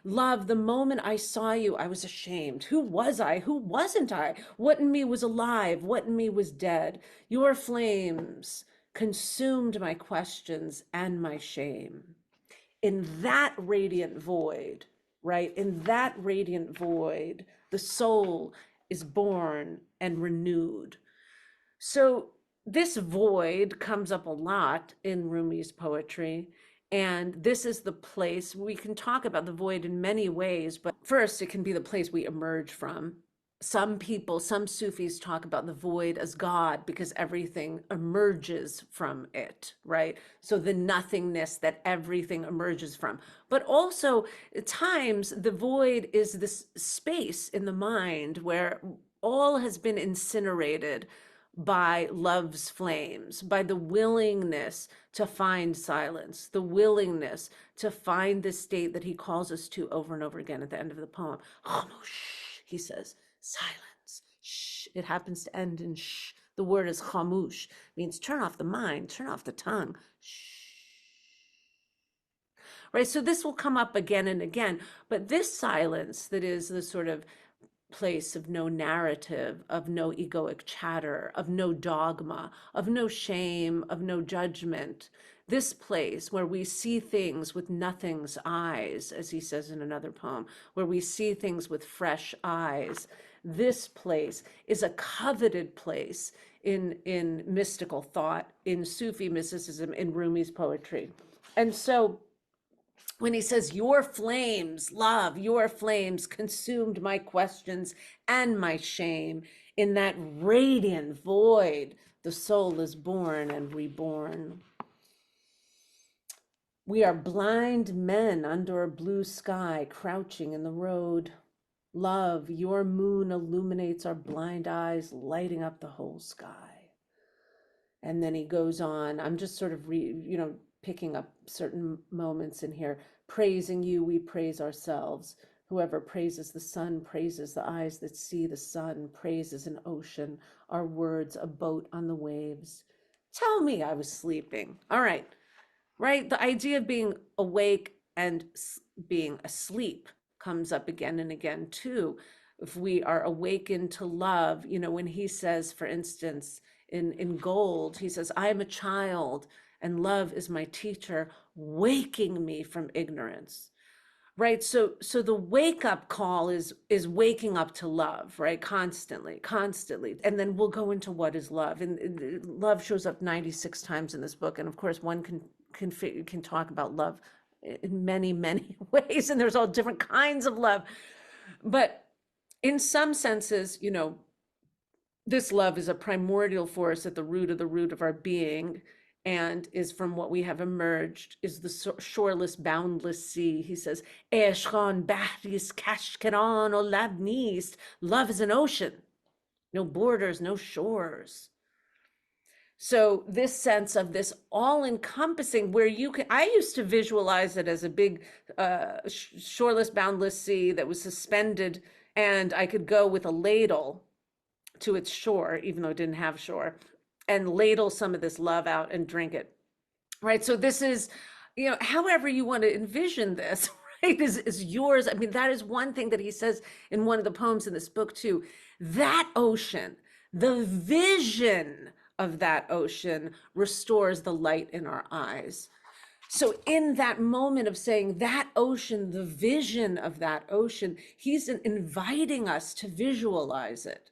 Love, the moment I saw you, I was ashamed. Who was I? Who wasn't I? What in me was alive? What in me was dead? Your flames consumed my questions and my shame. In that radiant void, right? In that radiant void, the soul is born and renewed. So this void comes up a lot in Rumi's poetry. And this is the place we can talk about the void in many ways. But first, it can be the place we emerge from. Some people, some Sufis talk about the void as God because everything emerges from it, right? So the nothingness that everything emerges from. But also, at times, the void is this space in the mind where all has been incinerated by love's flames, by the willingness to find silence, the willingness to find this state that he calls us to over and over again at the end of the poem. Khamush, he says, silence. Shh. It happens to end in shh. The word is khamush, means turn off the mind, turn off the tongue. Shh. Right? So this will come up again and again. But this silence that is the sort of place of no narrative, of no egoic chatter, of no dogma, of no shame, of no judgment. This place where we see things with nothing's eyes, as he says in another poem, where we see things with fresh eyes. This place is a coveted place in mystical thought, in Sufi mysticism, in Rumi's poetry. And so when he says, your flames, love, your flames consumed my questions and my shame, in that radiant void, the soul is born and reborn. We are blind men under a blue sky, crouching in the road. Love, your moon illuminates our blind eyes, lighting up the whole sky. And then he goes on. I'm just sort of, picking up certain moments in here. Praising you, we praise ourselves. Whoever praises the sun praises the eyes that see the sun, praises an ocean, our words a boat on the waves. Tell me I was sleeping. All right, right? The idea of being awake and being asleep comes up again and again too. If we are awakened to love, when he says, for instance, in Gold, he says, I am a child and love is my teacher, waking me from ignorance. Right. So the wake up call is waking up to love, right? Constantly, constantly. And then we'll go into what is love. And love shows up 96 times in this book. And of course, one can talk about love in many, many ways. And there's all different kinds of love. But in some senses, this love is a primordial force at the root of our being, and is from what we have emerged, is the shoreless, boundless sea. He says, Eshchan bahris kashkeran o labnist. Love is an ocean, no borders, no shores. So this sense of this all-encompassing, where I used to visualize it as a big shoreless, boundless sea that was suspended, and I could go with a ladle to its shore, even though it didn't have shore, and ladle some of this love out and drink it. Right. So this is, however you want to envision this, right, is yours. I mean, that is one thing that he says in one of the poems in this book too. That ocean, the vision of that ocean restores the light in our eyes. So in that moment of saying that ocean, the vision of that ocean, he's inviting us to visualize it.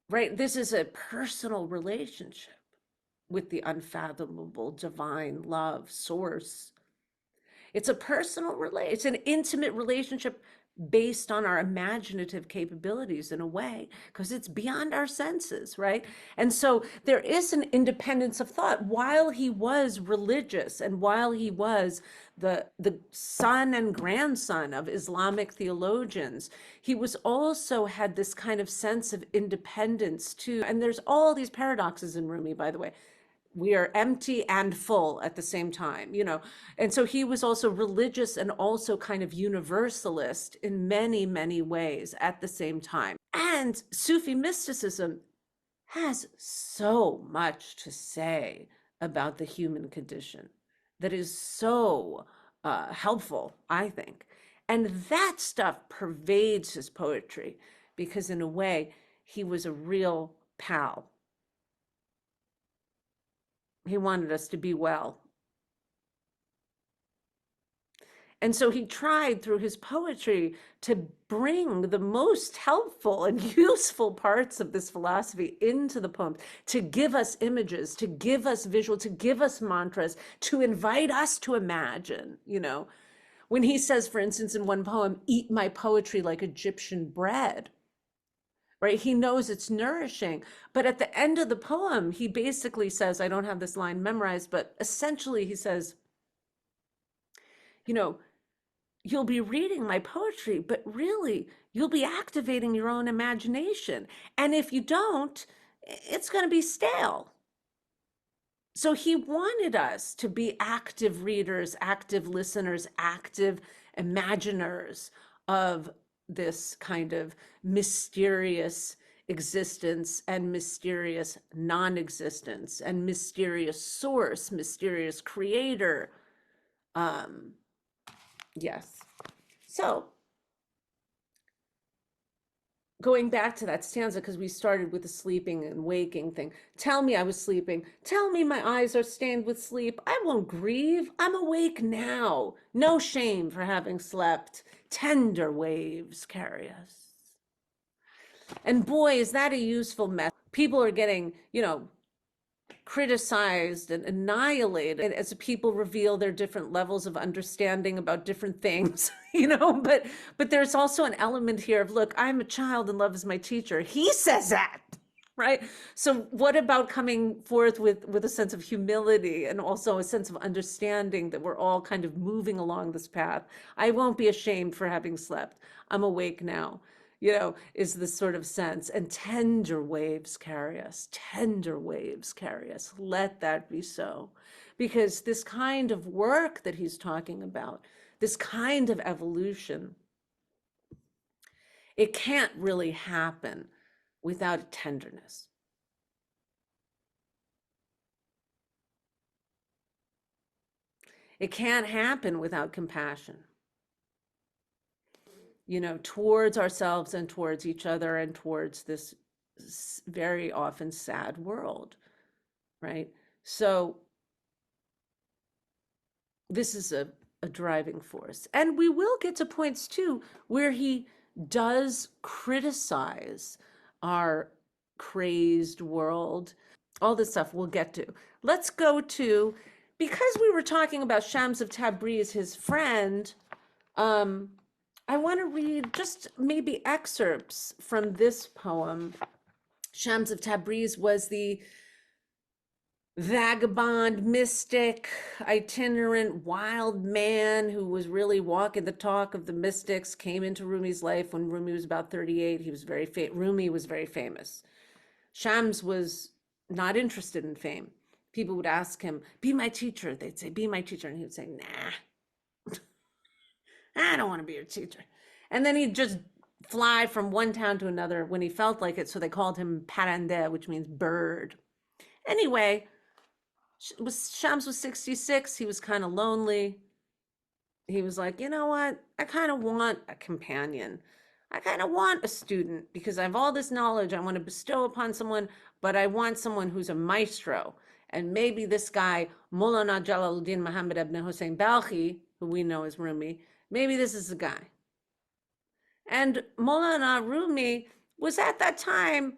Right? This is a personal relationship with the unfathomable divine love source. It's a personal relationship. It's an intimate relationship based on our imaginative capabilities in a way, because it's beyond our senses, right? And so there is an independence of thought. While he was religious and while he was the son and grandson of Islamic theologians, he was also had this kind of sense of independence too. And there's all these paradoxes in Rumi, by the way. We are empty and full at the same time, and so he was also religious and also kind of universalist in many, many ways at the same time. And Sufi mysticism has so much to say about the human condition that is so helpful, I think. And that stuff pervades his poetry because, in a way, he was a real pal. He wanted us to be well. And so he tried through his poetry to bring the most helpful and useful parts of this philosophy into the poems, to give us images, to give us visual, to give us mantras, to invite us to imagine, When he says, for instance, in one poem, eat my poetry like Egyptian bread, right? He knows it's nourishing. But at the end of the poem, he basically says, I don't have this line memorized, but essentially he says, you know, you'll be reading my poetry, but really you'll be activating your own imagination. And if you don't, it's going to be stale. So he wanted us to be active readers, active listeners, active imaginers of this kind of mysterious existence and mysterious non-existence and mysterious source, mysterious creator. Um, yes. So going back to that stanza, because we started with the sleeping and waking thing. Tell me I was sleeping. Tell me my eyes are stained with sleep. I won't grieve. I'm awake now. No shame for having slept. Tender waves carry us. And boy, is that a useful method. People are getting, criticized and annihilated as people reveal their different levels of understanding about different things, but there's also an element here of, look, I'm a child and love is my teacher. He says that, right? So what about coming forth with a sense of humility and also a sense of understanding that we're all kind of moving along this path? I won't be ashamed for having slept. I'm awake now, is this sort of sense. And tender waves carry us, tender waves carry us. Let that be so. Because this kind of work that he's talking about, this kind of evolution, it can't really happen without tenderness. It can't happen without compassion, towards ourselves and towards each other and towards this very often sad world, right? So this is a driving force. And we will get to points too where he does criticize our crazed world. All this stuff we'll get to. Let's go to, because we were talking about Shams of Tabriz, his friend, I want to read just maybe excerpts from this poem. Shams of Tabriz was the vagabond, mystic, itinerant, wild man who was really walking the talk of the mystics, came into Rumi's life when Rumi was about 38. He was Rumi was very famous. Shams was not interested in fame. People would ask him, be my teacher. They'd say, be my teacher. And he would say, nah, I don't want to be your teacher. And then he'd just fly from one town to another when he felt like it. So they called him Parande, which means bird. Anyway, Shams was 66. He was kind of lonely. He was like, you know what? I kind of want a companion. I kind of want a student because I have all this knowledge I want to bestow upon someone, but I want someone who's a maestro. And maybe this guy, Maulana Jalaluddin Muhammad ibn Hussein Balkhi, who we know as Rumi, maybe this is the guy. And Maulana Rumi was at that time,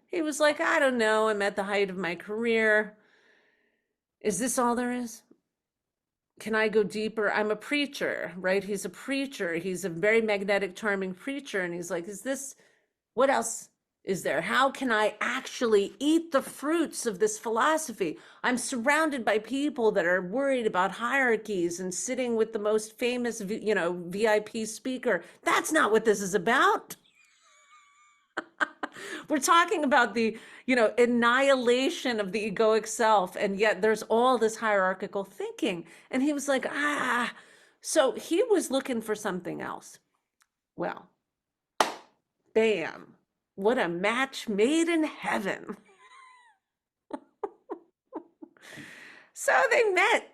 he was like, I don't know, I'm at the height of my career. Is this all there is? Can I go deeper? I'm a preacher, right? He's a preacher. He's a very magnetic, charming preacher. And he's like, what else is there? How can I actually eat the fruits of this philosophy? I'm surrounded by people that are worried about hierarchies and sitting with the most famous, VIP speaker. That's not what this is about. We're talking about the, annihilation of the egoic self. And yet there's all this hierarchical thinking. And he was like, so he was looking for something else. Well, bam, what a match made in heaven. So they met.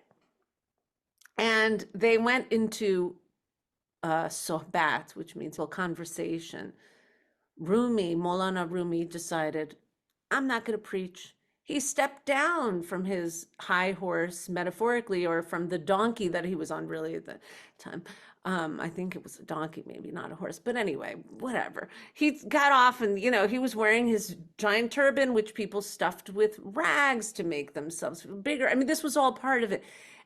And they went into sohbat, which means conversation. Maulana Rumi decided, I'm not going to preach. He stepped down from his high horse, metaphorically, or from the donkey that he was on, really, at the time. I think it was a donkey, maybe not a horse, but anyway, whatever. He got off and, he was wearing his giant turban, which people stuffed with rags to make themselves bigger. I mean, this was all part of it.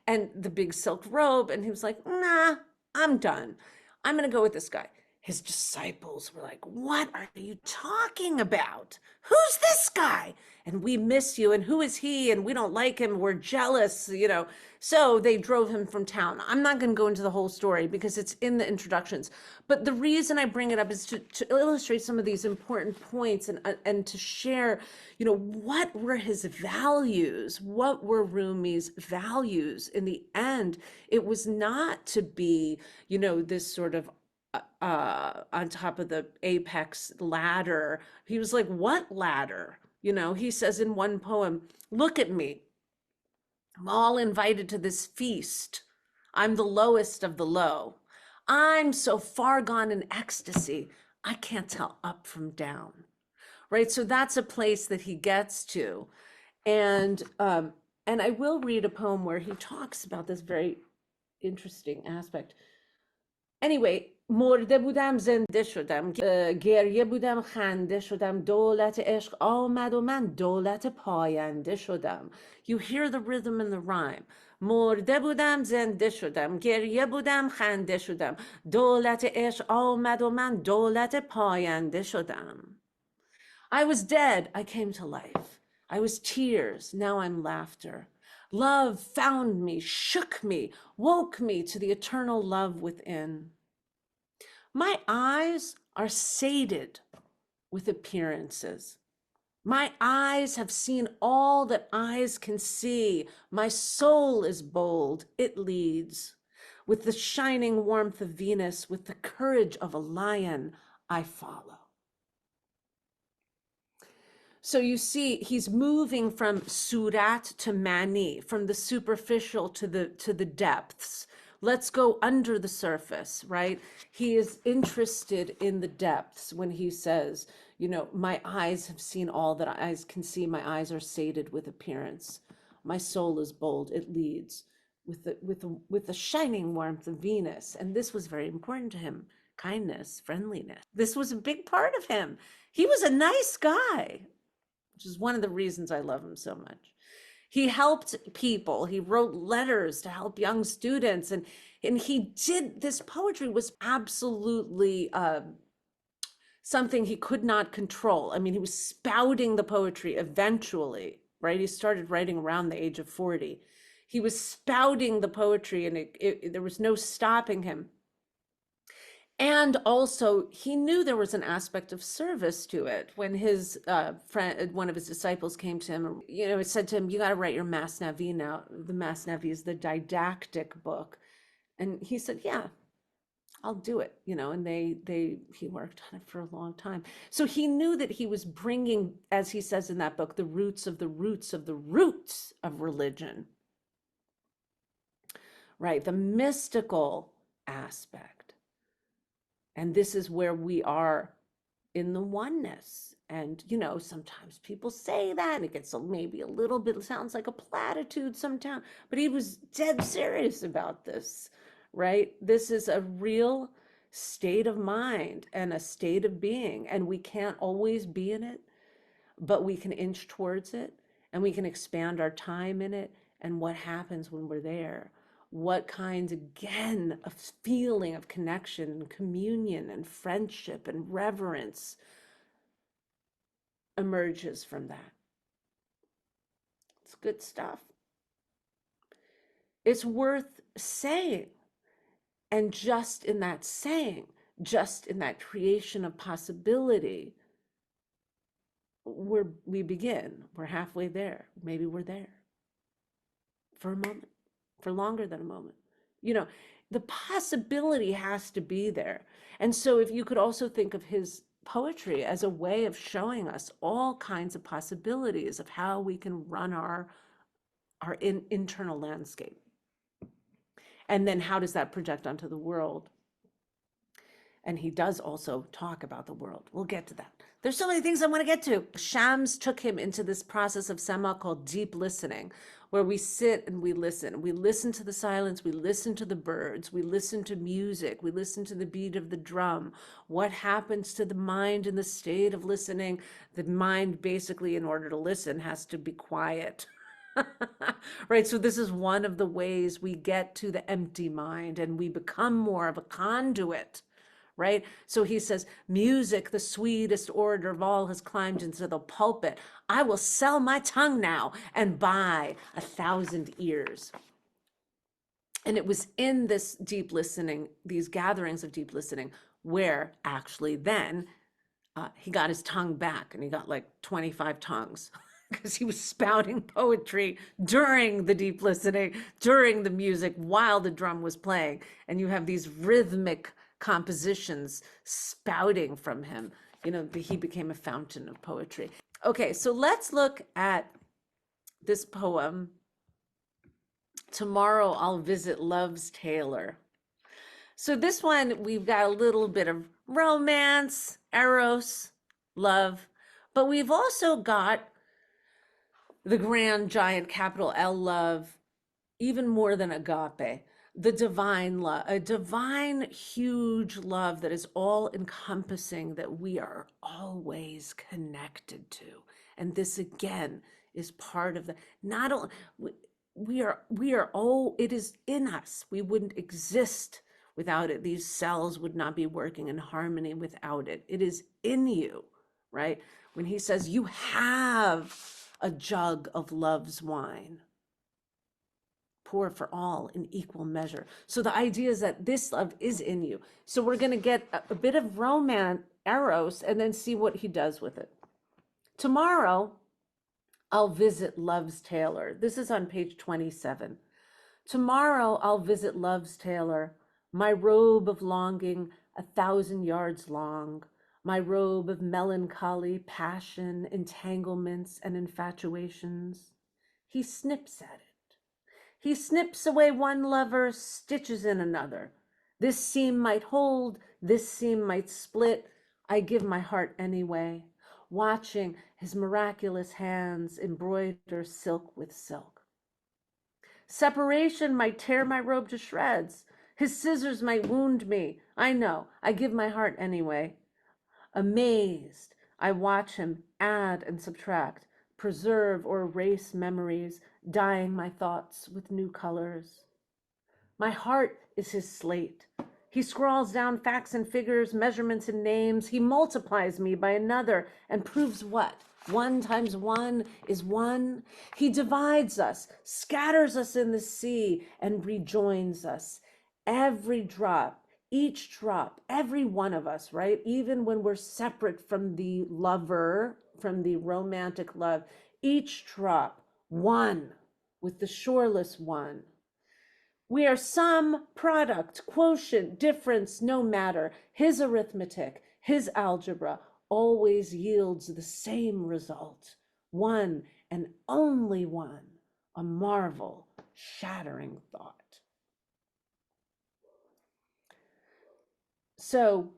And the big silk robe. And he was like, nah, I'm done. I'm going to go with this guy. His disciples were like, what are you talking about? Who's this guy? And we miss you. And who is he? And we don't like him. We're jealous. So they drove him from town. I'm not going to go into the whole story because it's in the introductions. But the reason I bring it up is to illustrate some of these important points and to share, what were his values? What were Rumi's values? In the end, it was not to be, this sort of on top of the apex ladder. He was like, what ladder? He says in one poem, look at me. I'm all invited to this feast. I'm the lowest of the low. I'm so far gone in ecstasy, I can't tell up from down. Right. So that's a place that he gets to. And I will read a poem where he talks about this very interesting aspect. Anyway, مرده بودم زنده شدم گریه بودم خنده شدم دولت عشق آمد و من دولت پاینده شدم. You hear the rhythm and the rhyme. مرده بودم زنده شدم گریه بودم خنده شدم دولت عشق آمد و من دولت پاینده شدم. I was dead, I came to life. I was tears, now I'm laughter. Love found me, shook me, woke me to the eternal love within. My eyes are sated with appearances. My eyes have seen all that eyes can see. My soul is bold, it leads. With the shining warmth of Venus, with the courage of a lion, I follow. So you see, he's moving from surat to mani, from the superficial to the depths. Let's go under the surface, right? He is interested in the depths when he says, my eyes have seen all that eyes can see. My eyes are sated with appearance. My soul is bold. It leads with the shining warmth of Venus. And this was very important to him. Kindness, friendliness. This was a big part of him. He was a nice guy, which is one of the reasons I love him so much. He helped people. He wrote letters to help young students. And he did, this poetry was absolutely something he could not control. I mean, he was spouting the poetry eventually, right? He started writing around the age of 40. He was spouting the poetry and there was no stopping him. And also, he knew there was an aspect of service to it. When his friend, one of his disciples, came to him, it said to him, "You got to write your Masnavi now." The Masnavi is the didactic book, and he said, "Yeah, I'll do it." And he worked on it for a long time. So he knew that he was bringing, as he says in that book, the roots of the roots of the roots of religion, right? The mystical aspect. And this is where we are in the oneness. And, sometimes people say that and it gets maybe a little bit, sounds like a platitude sometimes, but he was dead serious about this, right? This is a real state of mind and a state of being. And we can't always be in it, but we can inch towards it and we can expand our time in it. And what happens when we're there? What kinds, again, of feeling of connection and communion and friendship and reverence emerges from that. It's good stuff. It's worth saying. And just in that saying, just in that creation of possibility, we begin. We're halfway there. Maybe we're there for a moment, for longer than a moment. The possibility has to be there. And so if you could also think of his poetry as a way of showing us all kinds of possibilities of how we can run our internal landscape. And then how does that project onto the world? And he does also talk about the world. We'll get to that. There's so many things I want to get to. Shams took him into this process of sema called deep listening, where we sit and we listen. We listen to the silence. We listen to the birds. We listen to music. We listen to the beat of the drum. What happens to the mind in the state of listening? The mind basically, in order to listen, has to be quiet. Right? So this is one of the ways we get to the empty mind and we become more of a conduit. Right? So he says, music, the sweetest orator of all, has climbed into the pulpit. I will sell my tongue now and buy 1,000 ears. And it was in this deep listening, these gatherings of deep listening, where actually then he got his tongue back and he got like 25 tongues because he was spouting poetry during the deep listening, during the music, while the drum was playing. And you have these rhythmic compositions spouting from him. You know, he became a fountain of poetry. Okay, so let's look at this poem. Tomorrow I'll visit Love's Tailor. So this one, we've got a little bit of romance, eros, love, but we've also got the grand, giant, capital L love, even more than agape, the divine love, a divine, huge love that is all encompassing, that we are always connected to. And this again is part of the, not only, we are, oh, it is in us. We wouldn't exist without it. These cells would not be working in harmony without it. It is in you, right? When he says, you have a jug of love's wine, pour for all in equal measure. So the idea is that this love is in you. So we're going to get a bit of romance, eros, and then see what he does with it. Tomorrow, I'll visit Love's Tailor. This is on page 27. Tomorrow, I'll visit Love's Tailor, my robe of longing 1,000 yards long, my robe of melancholy, passion, entanglements, and infatuations. He snips at it. He snips away one lover, stitches in another. This seam might hold, this seam might split. I give my heart anyway, watching his miraculous hands embroider silk with silk. Separation might tear my robe to shreds. His scissors might wound me. I know, I give my heart anyway. Amazed, I watch him add and subtract, preserve or erase memories, dyeing my thoughts with new colors. My heart is his slate. He scrawls down facts and figures, measurements and names. He multiplies me by another and proves what? 1 times 1 is 1. He divides us, scatters us in the sea, and rejoins us. Every drop, each drop, every one of us, right? Even when we're separate from the lover, from the romantic love, each drop, one with the shoreless one. We are some product, quotient, difference, no matter. His arithmetic, his algebra always yields the same result. One and only one, a marvel, shattering thought. So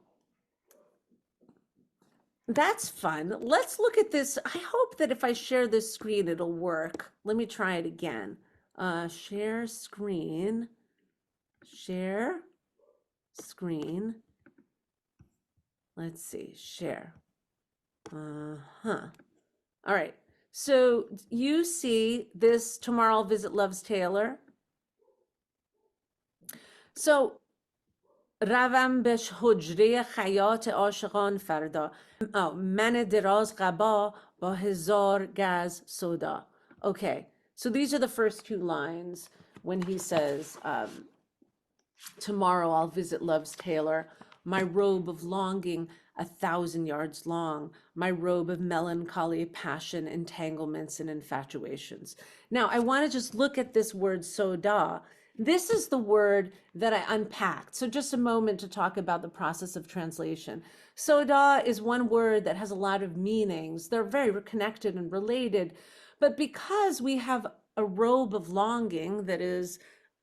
that's fun. Let's look at this. I hope that if I share this screen, it'll work. Let me try it again. Share screen. Share screen. Let's see. Share. All right. So you see this tomorrow I'll visit Love's Tailor. So روم بش حجره خیاط عاشقان فردا من دراز قبا با 1000 گز سودا. Okay, so these are the first 2 lines when he says, tomorrow I'll visit Love's Tailor, my robe of longing 1,000 yards long, my robe of melancholy, passion, entanglements, and infatuations. Now, I want to just look at this word soda. This is the word that I unpacked. So just a moment to talk about the process of translation. Soda is one word that has a lot of meanings. They're very connected and related. But because we have a robe of longing that is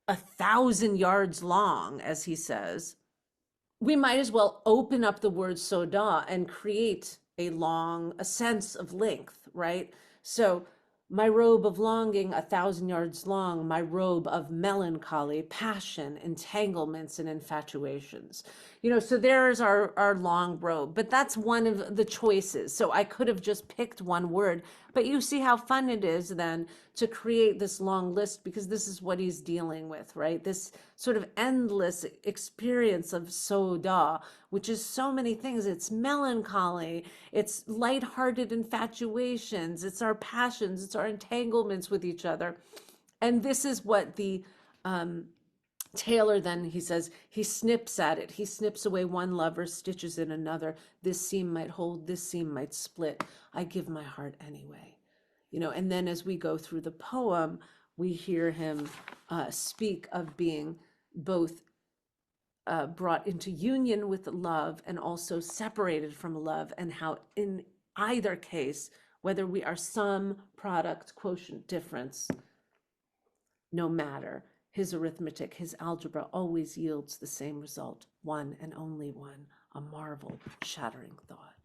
1,000 yards long, as he says, we might as well open up the word soda and create a sense of length, right? So my robe of longing, 1,000 yards long, my robe of melancholy, passion, entanglements, and infatuations. So there's our long robe, but that's one of the choices. So I could have just picked one word, but you see how fun it is then to create this long list, because this is what he's dealing with, right? This sort of endless experience of soda, which is so many things. It's melancholy, it's lighthearted infatuations, it's our passions, it's our entanglements with each other. And this is what the Taylor, then he says, he snips at it. He snips away one lover, stitches in another. This seam might hold, this seam might split. I give my heart anyway. And then as we go through the poem, we hear him speak of being both brought into union with love and also separated from love, and how in either case, whether we are sum, product, quotient, difference, no matter, his arithmetic, his algebra always yields the same result, one and only one, a marvel shattering thought.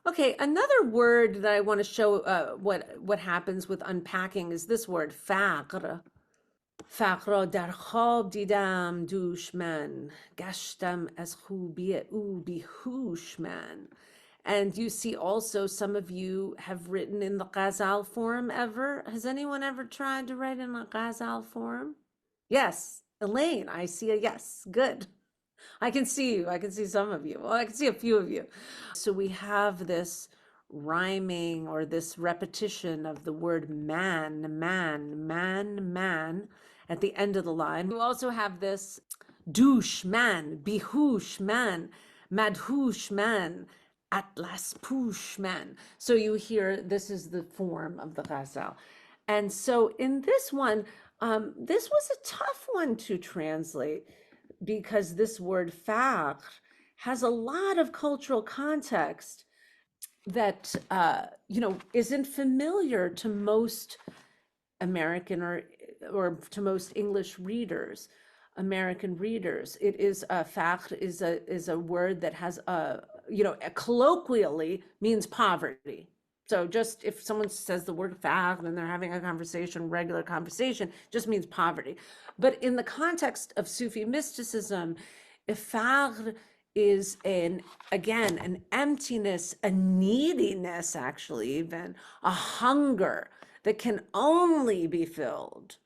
Okay, another word that I want to show what happens with unpacking is this word, faqr. فقر در خواب دیدم دوش من گشتم از خوبی او بیهوش من. And you see also some of you have written in the ghazal form ever. Has anyone ever tried to write in a ghazal form? Yes, Elaine, I see a yes. Good. I can see you. I can see some of you. Well, I can see a few of you. So we have this rhyming or this repetition of the word man, man, man, man at the end of the line. You also have this douche man, behush man, madhush man, atlas push man. So you hear this is the form of the ghazal. And so in this one, this was a tough one to translate, because this word faqr has a lot of cultural context that isn't familiar to most American or to most English readers, American readers. It is faqr is a word that has colloquially means poverty. So just if someone says the word faqr and they're having a conversation, regular conversation, just means poverty. But in the context of Sufi mysticism, faqr is an emptiness, a neediness, actually, even a hunger that can only be filled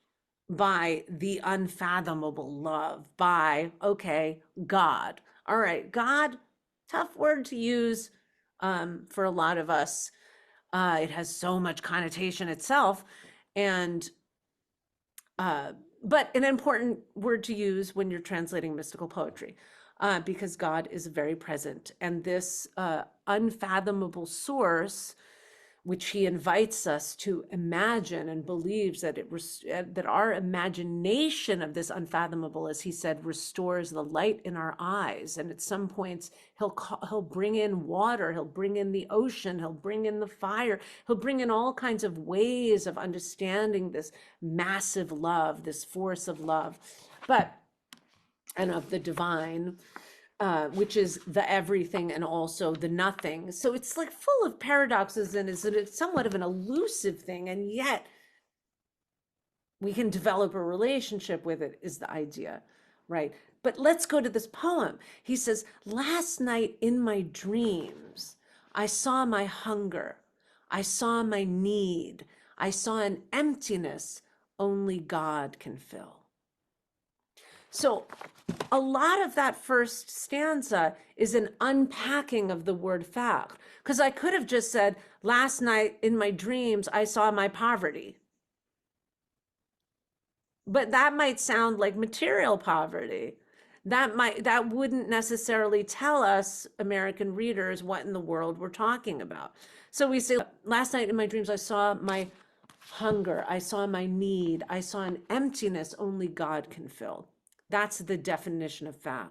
by the unfathomable love, by, okay, God. All right, God, tough word to use for a lot of us. It has so much connotation itself, and but an important word to use when you're translating mystical poetry, because God is very present, and this unfathomable source, which he invites us to imagine and believes that that our imagination of this unfathomable, as he said, restores the light in our eyes. And at some points he'll bring in water, he'll bring in the ocean, he'll bring in the fire, he'll bring in all kinds of ways of understanding this massive love, this force of love, and of the divine, which is the everything and also the nothing. So it's like full of paradoxes, and it's somewhat of an elusive thing, and yet we can develop a relationship with it, is the idea, right? But let's go to this poem. He says, last night in my dreams, I saw my hunger, I saw my need, I saw an emptiness only God can fill. So a lot of that first stanza is an unpacking of the word faqr, because I could have just said, last night in my dreams, I saw my poverty. But that might sound like material poverty. That wouldn't necessarily tell us, American readers, what in the world we're talking about. So we say, last night in my dreams, I saw my hunger, I saw my need, I saw an emptiness only God can fill. That's the definition of faqr.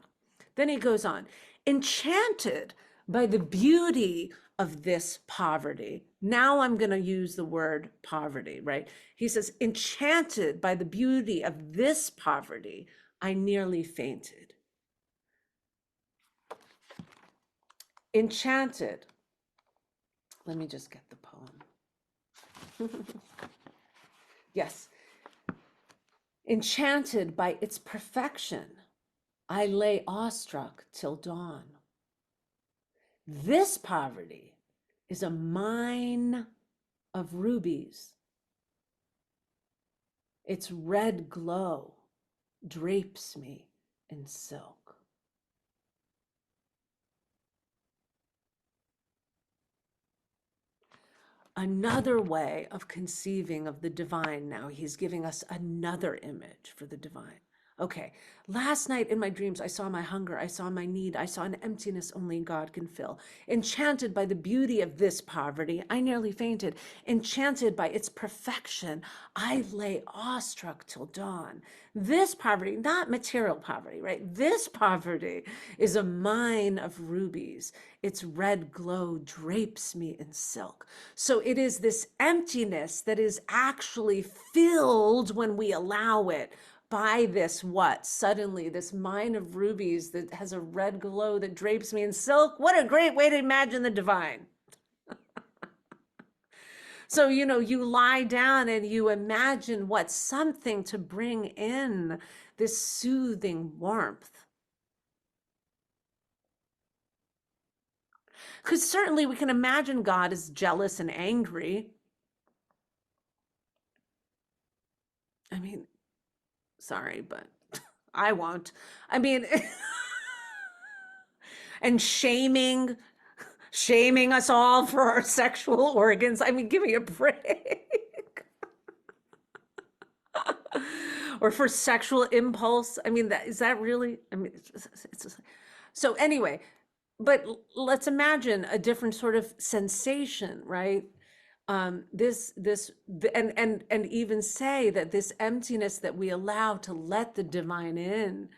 Then he goes on, enchanted by the beauty of this poverty. Now I'm going to use the word poverty, right? He says, enchanted by the beauty of this poverty, I nearly fainted. Enchanted. Let me just get the poem. Yes. Enchanted by its perfection, I lay awestruck till dawn. This poverty is a mine of rubies. Its red glow drapes me in silk. Another way of conceiving of the divine now. He's giving us another image for the divine. Okay, last night in my dreams, I saw my hunger, I saw my need, I saw an emptiness only God can fill. Enchanted by the beauty of this poverty, I nearly fainted. Enchanted by its perfection, I lay awestruck till dawn. This poverty, not material poverty, right? This poverty is a mine of rubies. Its red glow drapes me in silk. So it is this emptiness that is actually filled when we allow it by this what? Suddenly, this mine of rubies that has a red glow that drapes me in silk. What a great way to imagine the divine. So, you lie down and you imagine what? Something to bring in this soothing warmth. Because certainly we can imagine God as jealous and angry. I mean, sorry, but I won't. I mean, and shaming us all for our sexual organs. I mean, give me a break. Or for sexual impulse. I mean, is that really? I mean, so anyway, but let's imagine a different sort of sensation, right? And even say that this emptiness that we allow to let the divine in,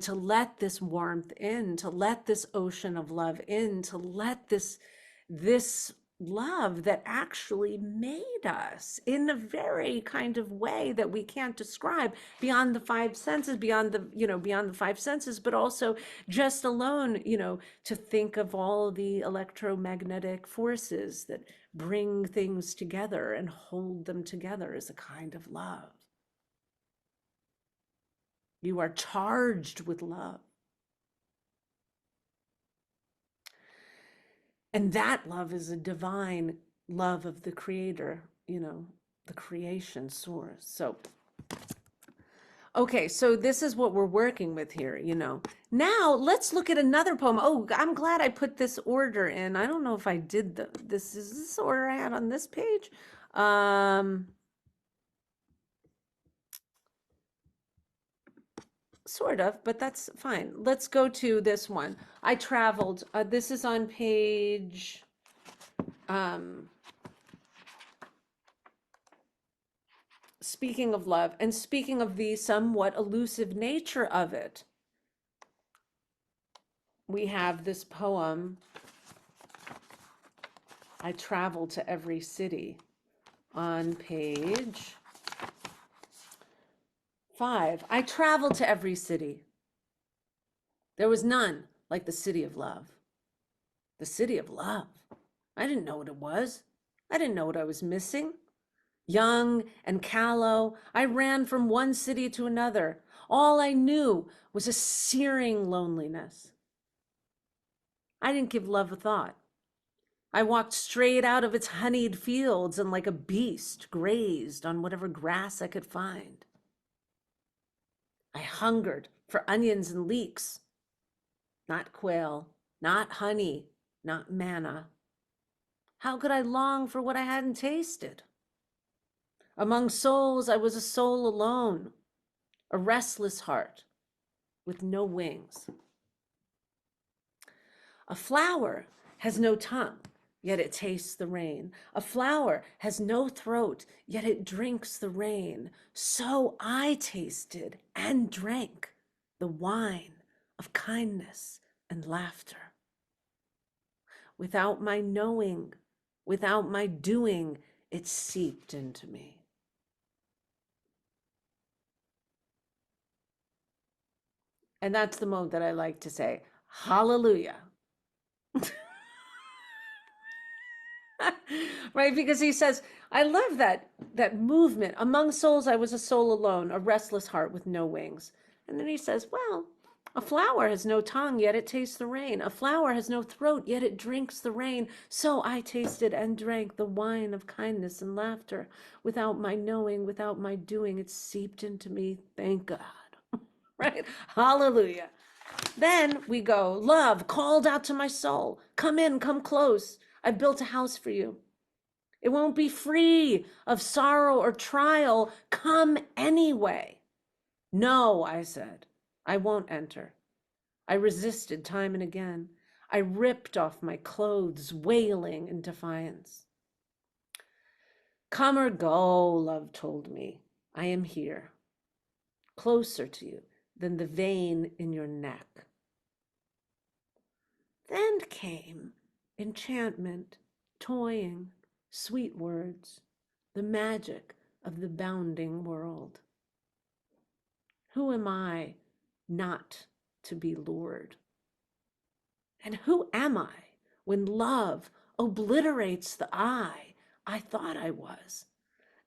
to let this warmth in, to let this ocean of love in, to let this love that actually made us in a very kind of way that we can't describe beyond the five senses, beyond the five senses, but also just alone, to think of all the electromagnetic forces that bring things together and hold them together is a kind of love. You are charged with love. And that love is a divine love of the creator, the creation source. So, okay, so this is what we're working with here, Now let's look at another poem. Oh, I'm glad I put this order in. I don't know if I did this. Is this order I had on this page? Sort of, but that's fine. Let's go to this one. I traveled. This is on page speaking of love and speaking of the somewhat elusive nature of it. We have this poem, I traveled to every city, on page 5. I traveled to every city. There was none like the city of love. The city of love. I didn't know what it was. I didn't know what I was missing. Young and callow, I ran from one city to another. All I knew was a searing loneliness. I didn't give love a thought. I walked straight out of its honeyed fields and like a beast grazed on whatever grass I could find. I hungered for onions and leeks, not quail, not honey, not manna. How could I long for what I hadn't tasted? Among souls, I was a soul alone, a restless heart with no wings. A flower has no tongue, yet it tastes the rain. A flower has no throat, yet it drinks the rain. So I tasted and drank the wine of kindness and laughter. Without my knowing, Without my doing, it seeped into me. And that's the moment that I like to say, hallelujah. Right? Because he says, I love that movement. Among souls, I was a soul alone, a restless heart with no wings. And then he says, well, a flower has no tongue, yet it tastes the rain. A flower has no throat, yet it drinks the rain. So I tasted and drank the wine of kindness and laughter. Without my knowing, without my doing, it seeped into me. Thank God. Right? Hallelujah. Then we go, love called out to my soul. Come in, come close. I built a house for you. It won't be free of sorrow or trial. Come anyway. No, I said, I won't enter. I resisted time and again. I ripped off my clothes, wailing in defiance. Come or go, love told me. I am here, closer to you than the vein in your neck. Then came enchantment, toying, sweet words, the magic of the bounding world. Who am I not to be lured? And who am I when love obliterates the I thought I was,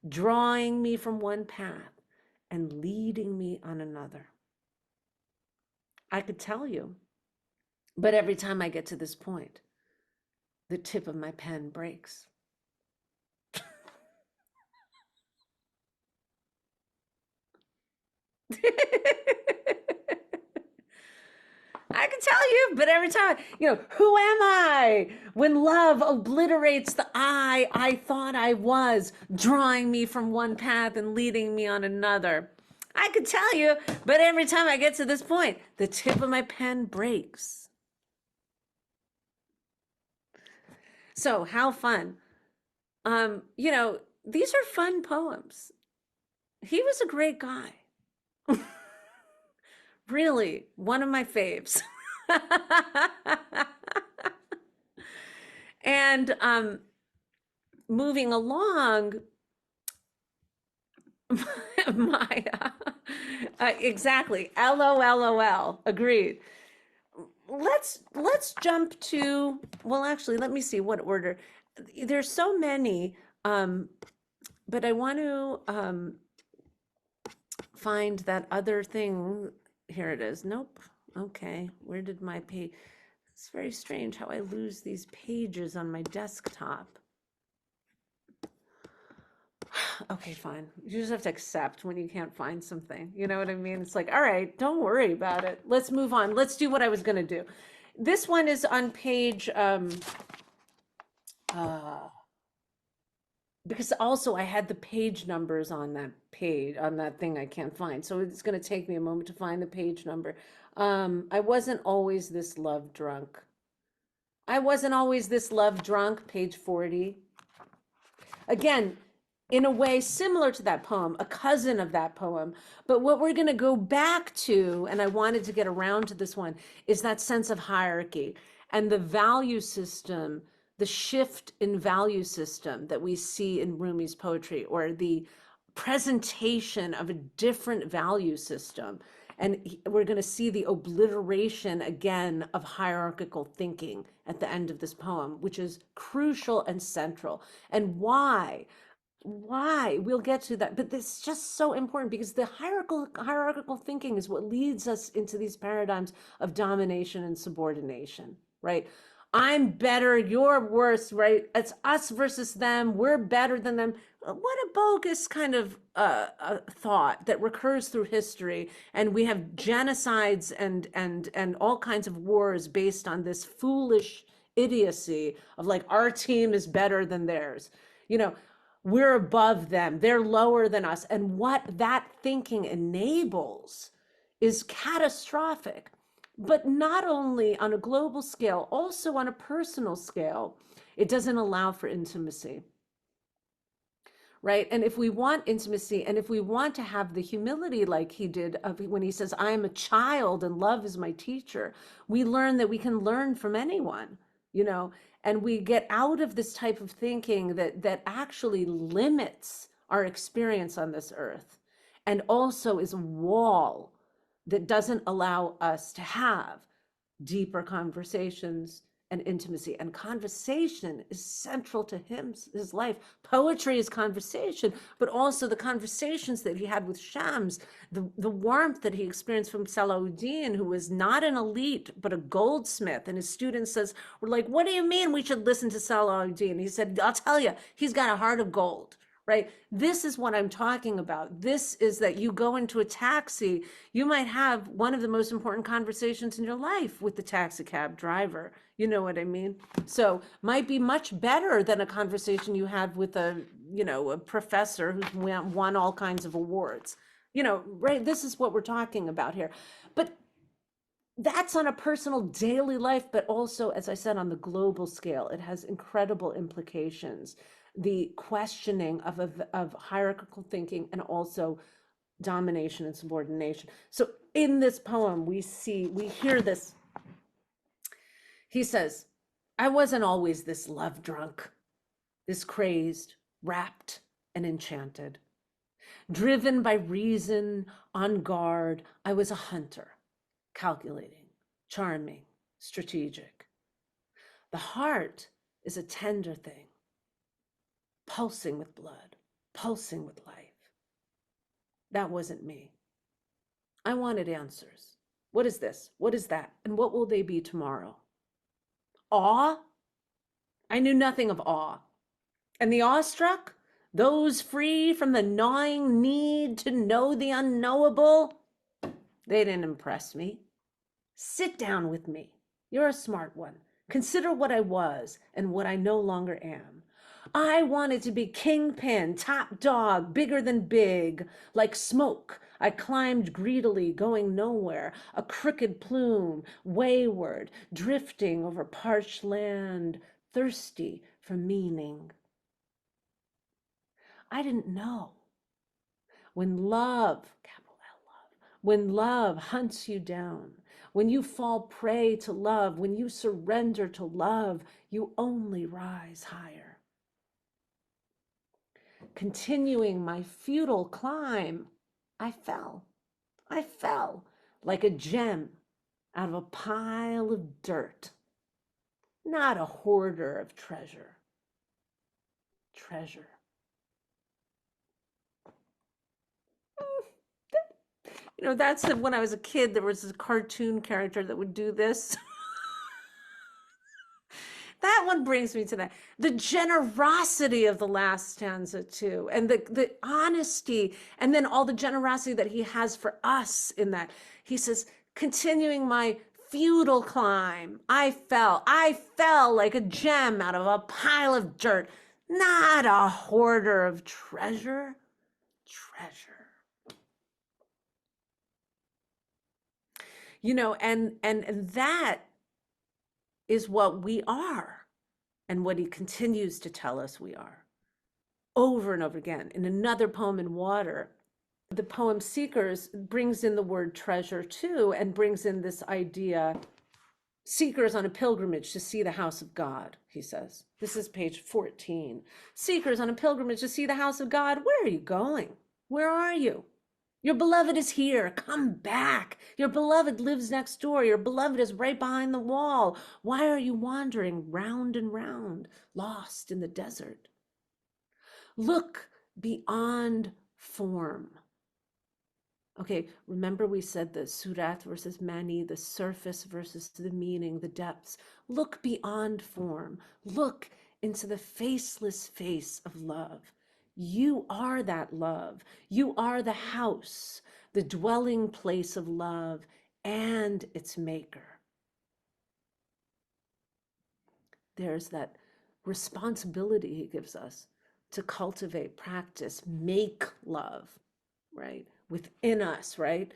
drawing me from one path and leading me on another? I could tell you, but every time I get to this point, the tip of my pen breaks. I can tell you, but every time, who am I when love obliterates the I thought I was, drawing me from one path and leading me on another? I could tell you, but every time I get to this point, the tip of my pen breaks. So, how fun. These are fun poems. He was a great guy. Really, one of my faves. And moving along, my exactly, LOLOL, agreed. Let's jump to, well, actually, let me see what order. There's so many, but I want to find that other thing. Here it is. Nope. Okay, where did my page? It's very strange how I lose these pages on my desktop. Okay, fine. You just have to accept when you can't find something. You know what I mean? It's like, all right, don't worry about it. Let's move on. Let's do what I was going to do. This one is on page, because also I had the page numbers on that page, on that thing I can't find. So it's going to take me a moment to find the page number. I wasn't always this love drunk. I wasn't always this love drunk, page 40. Again, in a way similar to that poem, a cousin of that poem. But what we're going to go back to, and I wanted to get around to this one, is that sense of hierarchy and the value system, the shift in value system that we see in Rumi's poetry, or the presentation of a different value system. And we're going to see the obliteration again of hierarchical thinking at the end of this poem, which is crucial and central. And why we'll get to that, but this is just so important because the hierarchical thinking is what leads us into these paradigms of domination and subordination, right? I'm better, you're worse, right? It's us versus them, we're better than them. What a bogus kind of thought that recurs through history, and we have genocides and all kinds of wars based on this foolish idiocy of like our team is better than theirs. We're above them, they're lower than us. And what that thinking enables is catastrophic, but not only on a global scale, also on a personal scale. It doesn't allow for intimacy, right? And if we want intimacy, and if we want to have the humility like he did when he says, I am a child and love is my teacher, we learn that we can learn from anyone, you know, And we get out of this type of thinking that actually limits our experience on this earth, and also is a wall that doesn't allow us to have deeper conversations and intimacy. And conversation is central to his life. Poetry is conversation, but also the conversations that he had with Shams, the warmth that he experienced from Salahuddin, who was not an elite, but a goldsmith. And his students were like, what do you mean we should listen to Salahuddin? He said, I'll tell you, he's got a heart of gold. Right? This is what I'm talking about. This is that you go into a taxi, you might have one of the most important conversations in your life with the taxi cab driver. You know what I mean? So might be much better than a conversation you had with a professor who's won all kinds of awards. Right? This is what we're talking about here. But that's on a personal daily life, but also, as I said, on the global scale, it has incredible implications. The questioning of hierarchical thinking, and also domination and subordination. So in this poem, we hear this. He says, I wasn't always this love drunk, this crazed, rapt, and enchanted. Driven by reason, on guard, I was a hunter, calculating, charming, strategic. The heart is a tender thing, pulsing with blood, pulsing with life. That wasn't me. I wanted answers. What is this? What is that? And what will they be tomorrow? Awe? I knew nothing of awe. And the awestruck? Those free from the gnawing need to know the unknowable? They didn't impress me. Sit down with me. You're a smart one. Consider what I was and what I no longer am. I wanted to be kingpin, top dog, bigger than big, like smoke. I climbed greedily, going nowhere, a crooked plume, wayward, drifting over parched land, thirsty for meaning. I didn't know. When love, capital L love, when love hunts you down, when you fall prey to love, when you surrender to love, you only rise higher. Continuing my futile climb, I fell like a gem out of a pile of dirt, not a hoarder of treasure. That's when I was a kid, there was a cartoon character that would do this. That one brings me to that. The generosity of the last stanza too, and the honesty, and then all the generosity that he has for us in that. He says, continuing my futile climb, I fell like a gem out of a pile of dirt, not a hoarder of treasure. And that is what we are, and what he continues to tell us we are over and over again. In another poem, In Water, the poem Seekers brings in the word treasure too, and brings in this idea, seekers on a pilgrimage to see the house of God, he says. This is page 14. Seekers on a pilgrimage to see the house of God. Where are you going? Where are you? Your beloved is here. Come back. Your beloved lives next door. Your beloved is right behind the wall. Why are you wandering round and round, lost in the desert? Look beyond form. Okay, remember we said the surat versus mani, the surface versus the meaning, the depths. Look beyond form. Look into the faceless face of love. You are that love. You are the house, the dwelling place of love and its maker. There's that responsibility he gives us to cultivate, practice, make love, right? Within us, right?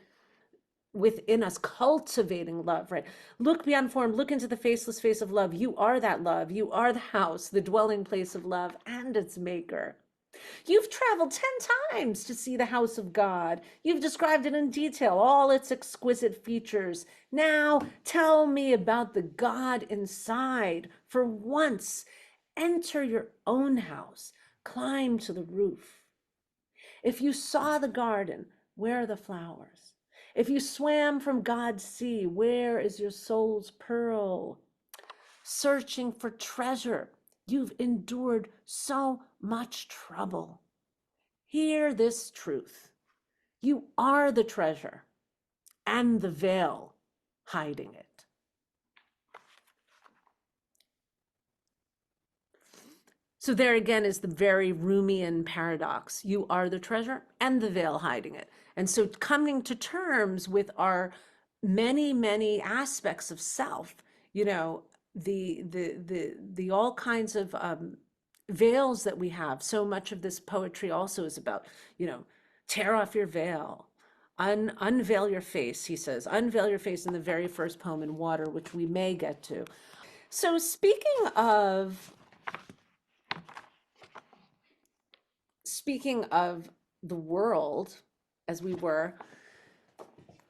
Within us, cultivating love, right? Look beyond form, look into the faceless face of love. You are that love. You are the house, the dwelling place of love and its maker. You've traveled 10 times to see the house of God. You've described it in detail, all its exquisite features. Now tell me about the God inside. For once, enter your own house, climb to the roof. If you saw the garden, where are the flowers? If you swam from God's sea, where is your soul's pearl? Searching for treasure, you've endured so much trouble. Hear this truth. You are the treasure and the veil hiding it. So there again is the very Rumian paradox. You are the treasure and the veil hiding it. And so coming to terms with our many, many aspects of self, you know, the all kinds of veils that we have. So much of this poetry also is about, you know, tear off your veil, unveil your face, he says, unveil your face in the very first poem in Water, which we may get to. So speaking of the world, as we were,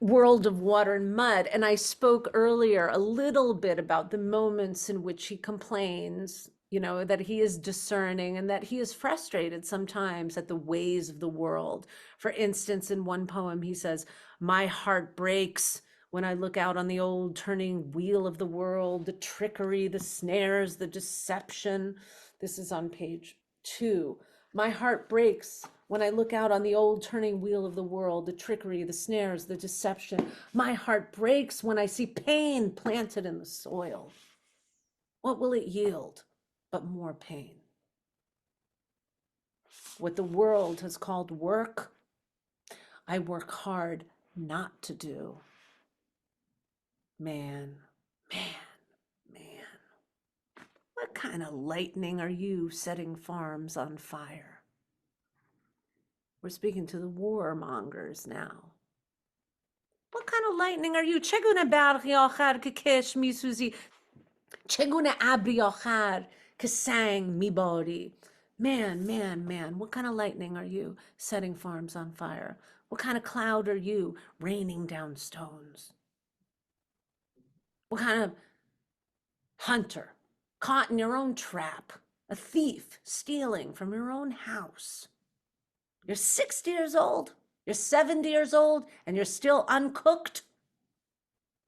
world of water and mud, and I spoke earlier a little bit about the moments in which he complains, you know, that he is discerning and that he is frustrated sometimes at the ways of the world. For instance, in one poem, he says, "My heart breaks when I look out on the old turning wheel of the world, the trickery, the snares, the deception." This is on page 2. My heart breaks when I look out on the old turning wheel of the world, the trickery, the snares, the deception. My heart breaks when I see pain planted in the soil. What will it yield but more pain? What the world has called work, I work hard not to do. Man, man, man. What kind of lightning are you setting farms on fire? We're speaking to the warmongers now. What kind of lightning are you? چگونه برقی آخر که کش میسوزی؟ چگونه ابری آخر که سنگ میباری؟ Man, man, man, what kind of lightning are you setting farms on fire? What kind of cloud are you raining down stones? What kind of hunter caught in your own trap? A thief stealing from your own house? You're 60 years old, you're 70 years old, and you're still uncooked?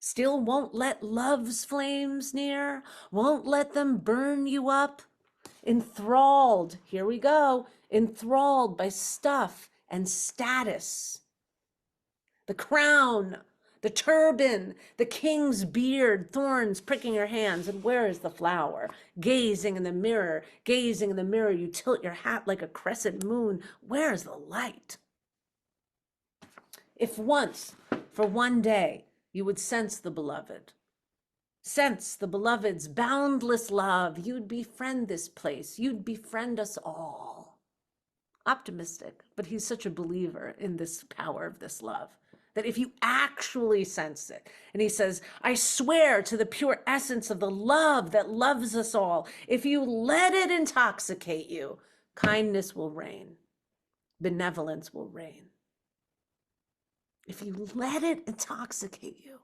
Still won't let love's flames near, won't let them burn you up? Enthralled, here we go, enthralled by stuff and status. The crown, the turban, the king's beard, thorns pricking your hands, and where is the flower? Gazing in the mirror, you tilt your hat like a crescent moon. Where is the light? If once, for one day, you would sense the beloved's boundless love, you'd befriend this place, you'd befriend us all. Optimistic, but he's such a believer in this power of this love, that if you actually sense it, and he says, I swear to the pure essence of the love that loves us all, if you let it intoxicate you, kindness will reign, benevolence will reign. If you let it intoxicate you.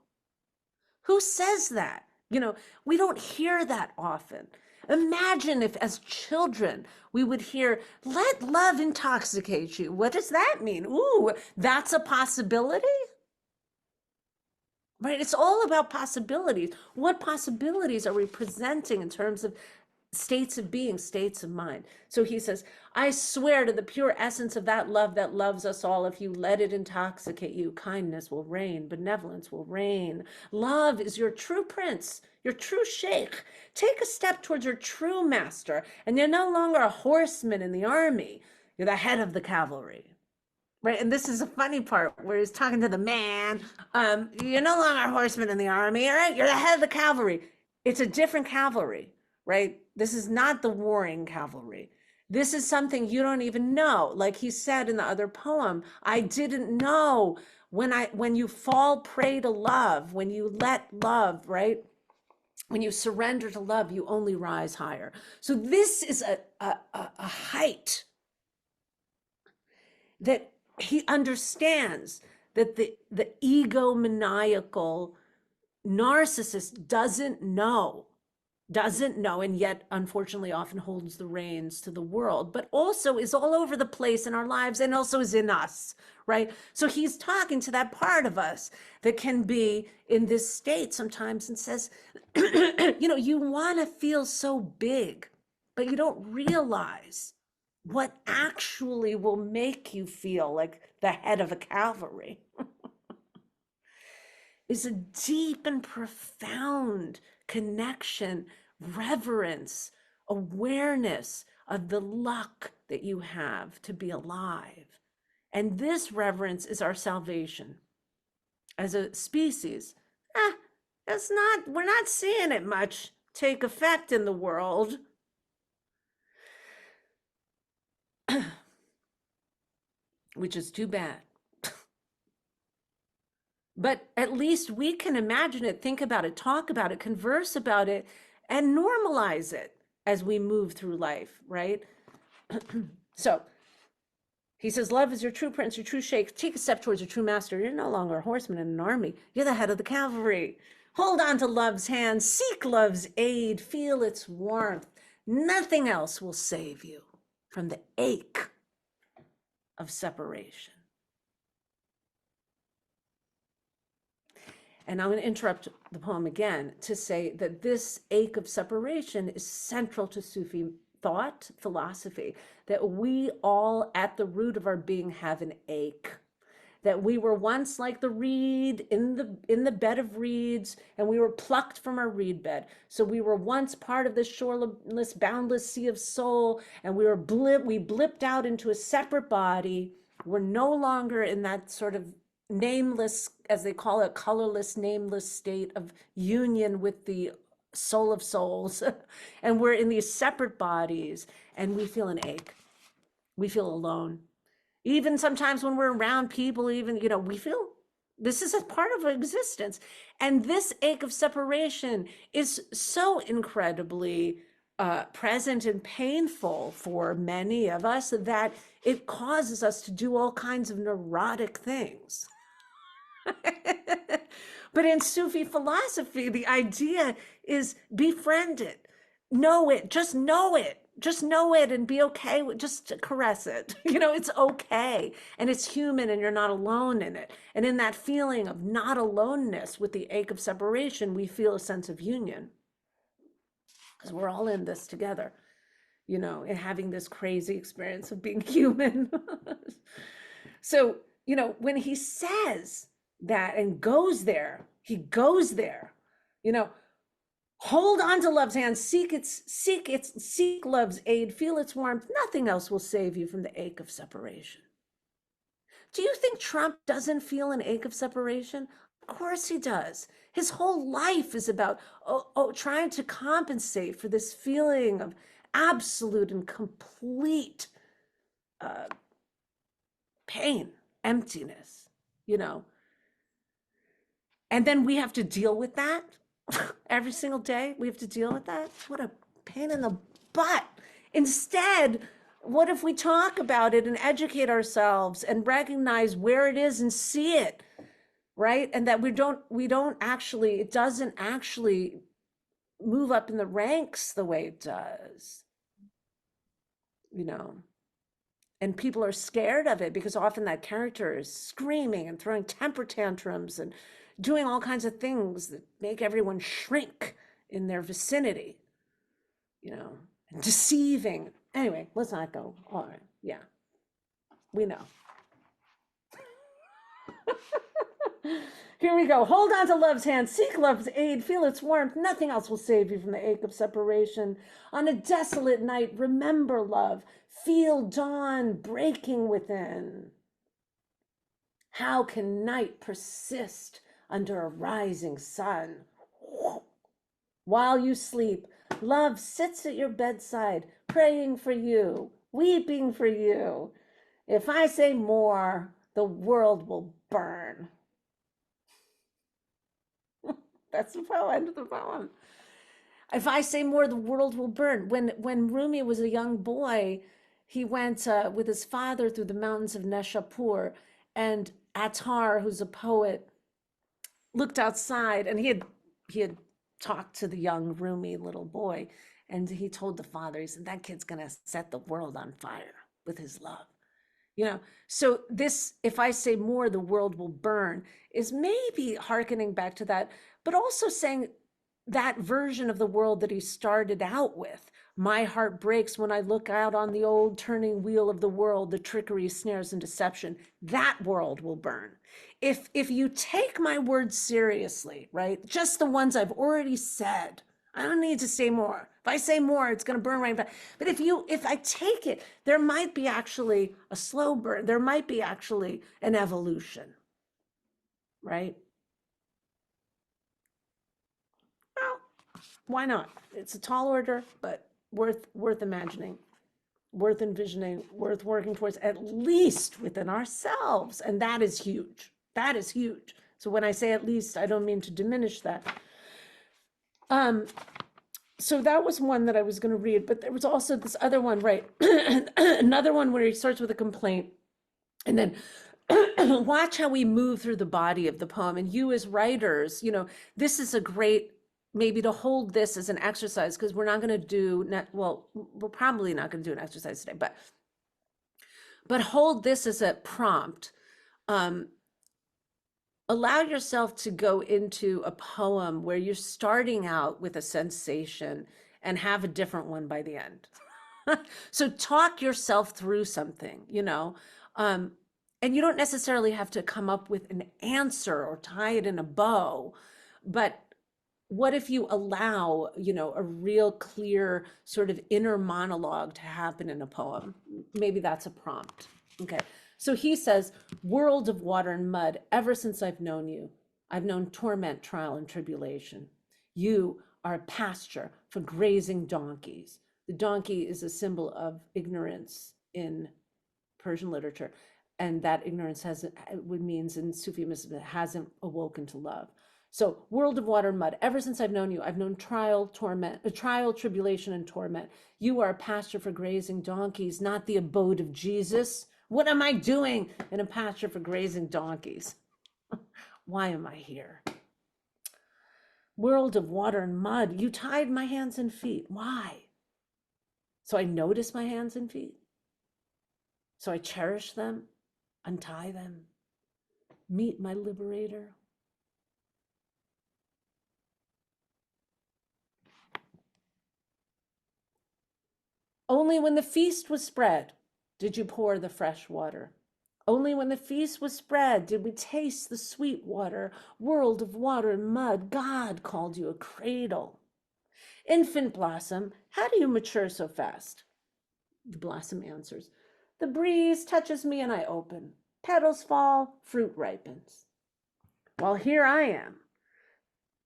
Who says that? You know, we don't hear that often. Imagine if as children we would hear, let love intoxicate you. What does that mean? Ooh, that's a possibility? Right? It's all about possibilities. What possibilities are we presenting in terms of states of being, states of mind? So he says, I swear to the pure essence of that love that loves us all, if you let it intoxicate you, kindness will reign, benevolence will reign. Love is your true prince, your true sheikh. Take a step towards your true master, and you're no longer a horseman in the army. You're the head of the cavalry. Right, and this is a funny part where he's talking to the man. You're no longer a horseman in the army, all right? You're the head of the cavalry. It's a different cavalry, right? This is not the warring cavalry. This is something you don't even know. Like he said in the other poem, I didn't know when you fall prey to love, when you let love, right? When you surrender to love, you only rise higher. So this is a height that he understands that the egomaniacal narcissist doesn't know, and yet unfortunately often holds the reins to the world, but also is all over the place in our lives and also is in us, right? So he's talking to that part of us that can be in this state sometimes and says, you want to feel so big, but you don't realize what actually will make you feel like the head of a cavalry is a deep and profound connection, reverence, awareness of the luck that you have to be alive. And this reverence is our salvation. As a species, we're not seeing it much take effect in the world. Which is too bad. But at least we can imagine it, think about it, talk about it, converse about it, and normalize it as we move through life, right? So he says, love is your true prince, your true sheikh. Take a step towards your true master. You're no longer a horseman in an army. You're the head of the cavalry. Hold on to love's hand. Seek love's aid. Feel its warmth. Nothing else will save you from the ache of separation. And I'm going to interrupt the poem again to say that this ache of separation is central to Sufi thought, philosophy, that we all at the root of our being have an ache, that we were once like the reed in the bed of reeds, and we were plucked from our reed bed. So we were once part of this shoreless, boundless sea of soul, and we blipped out into a separate body. We're no longer in that sort of nameless, as they call it, colorless, nameless state of union with the soul of souls. And we're in these separate bodies, and we feel an ache. We feel alone. Even sometimes when we're around people, even, we feel this is a part of existence. And this ache of separation is so incredibly present and painful for many of us that it causes us to do all kinds of neurotic things. But in Sufi philosophy, the idea is befriend it, know it, just know it, and be okay with, just caress it. It's okay, and it's human, and you're not alone in it. And in that feeling of not aloneness with the ache of separation, we feel a sense of union, because we're all in this together, and having this crazy experience of being human. So, when he says that and he goes there, hold on to love's hand, seek love's aid, feel its warmth. Nothing else will save you from the ache of separation. Do you think Trump doesn't feel an ache of separation? Of course he does. His whole life is about trying to compensate for this feeling of absolute and complete pain, emptiness, and then we have to deal with that every single day. We have to deal with that. What a pain in the butt. Instead, what if we talk about it and educate ourselves and recognize where it is and see it, right? And that it doesn't actually move up in the ranks the way it does, and people are scared of it because often that character is screaming and throwing temper tantrums and doing all kinds of things that make everyone shrink in their vicinity, and deceiving. Anyway, let's not go. All right. Yeah. We know. Here we go. Hold on to love's hand. Seek love's aid. Feel its warmth. Nothing else will save you from the ache of separation. On a desolate night, remember love. Feel dawn breaking within. How can night persist under a rising sun? While you sleep, love sits at your bedside, praying for you, weeping for you. If I say more, the world will burn. That's the end of the poem. If I say more, the world will burn. When Rumi was a young boy, he went with his father through the mountains of Nishapur, and Attar, who's a poet, looked outside, and he had talked to the young Rumi little boy, and he told the father, he said, that kid's gonna set the world on fire with his love. You know, so this, if I say more, the world will burn, is maybe hearkening back to that, but also saying that version of the world that he started out with. My heart breaks when I look out on the old turning wheel of the world, the trickery, snares, and deception. That world will burn. If you take my words seriously, right? Just the ones I've already said, I don't need to say more. If I say more, it's going to burn right back. But if I take it, there might be actually a slow burn. There might be actually an evolution, right? Well, why not? It's a tall order, but worth imagining, worth envisioning, worth working towards, at least within ourselves. And that is huge. That is huge. So when I say at least, I don't mean to diminish that. So that was one that I was going to read, but there was also this other one, right? Another one where he starts with a complaint, and then watch how we move through the body of the poem. And you as writers, this is a great, maybe to hold this as an exercise, because we're not going to do, well, we're probably not going to do an exercise today, but hold this as a prompt. Allow yourself to go into a poem where you're starting out with a sensation and have a different one by the end. So talk yourself through something, and you don't necessarily have to come up with an answer or tie it in a bow, but what if you allow, a real clear sort of inner monologue to happen in a poem? Maybe that's a prompt. Okay. So he says, world of water and mud, ever since I've known you, I've known torment, trial, and tribulation. You are a pasture for grazing donkeys. The donkey is a symbol of ignorance in Persian literature. And that ignorance means in Sufism, it hasn't awoken to love. So world of water and mud, ever since I've known you, I've known trial, tribulation, and torment. You are a pasture for grazing donkeys, not the abode of Jesus. What am I doing in a pasture for grazing donkeys? Why am I here? World of water and mud, you tied my hands and feet. Why? So I notice my hands and feet. So I cherish them, untie them, meet my liberator. Only when the feast was spread did you pour the fresh water. Only when the feast was spread did we taste the sweet water. World of water and mud, God called you a cradle. Infant blossom, how do you mature so fast? The blossom answers, the breeze touches me and I open. Petals fall, fruit ripens. While here I am,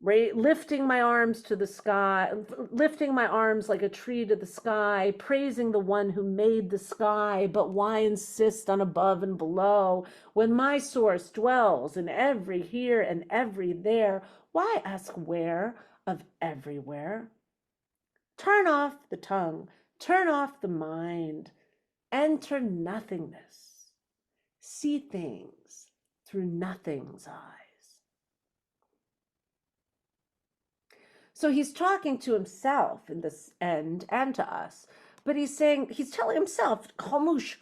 lifting my arms to the sky, lifting my arms like a tree to the sky, praising the one who made the sky. But why insist on above and below when my source dwells in every here and every there? Why ask where of everywhere? Turn off the tongue, turn off the mind, enter nothingness, see things through nothing's eyes. So he's talking to himself in this end and to us, but he's telling himself, Khamush,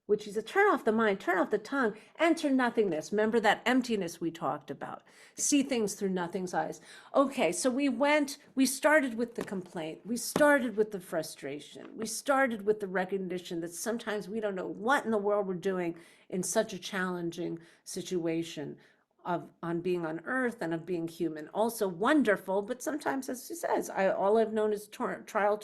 which is a turn off the mind, turn off the tongue, enter nothingness. Remember that emptiness we talked about. See things through nothing's eyes. Okay, so we started with the complaint. We started with the frustration. We started with the recognition that sometimes we don't know what in the world we're doing in such a challenging situation on being on earth and of being human. Also wonderful, but sometimes, as she says, all I've known is trial,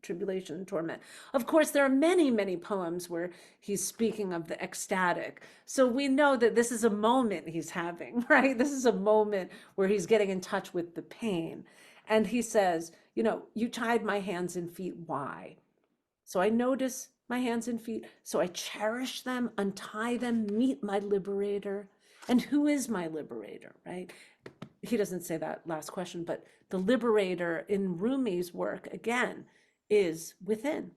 tribulation, and torment. Of course, there are many, many poems where he's speaking of the ecstatic. So we know that this is a moment he's having, right? This is a moment where he's getting in touch with the pain. And he says, you tied my hands and feet. Why? So I notice my hands and feet. So I cherish them, untie them, meet my liberator. And who is my liberator, right? He doesn't say that last question, but the liberator in Rumi's work, again, is within.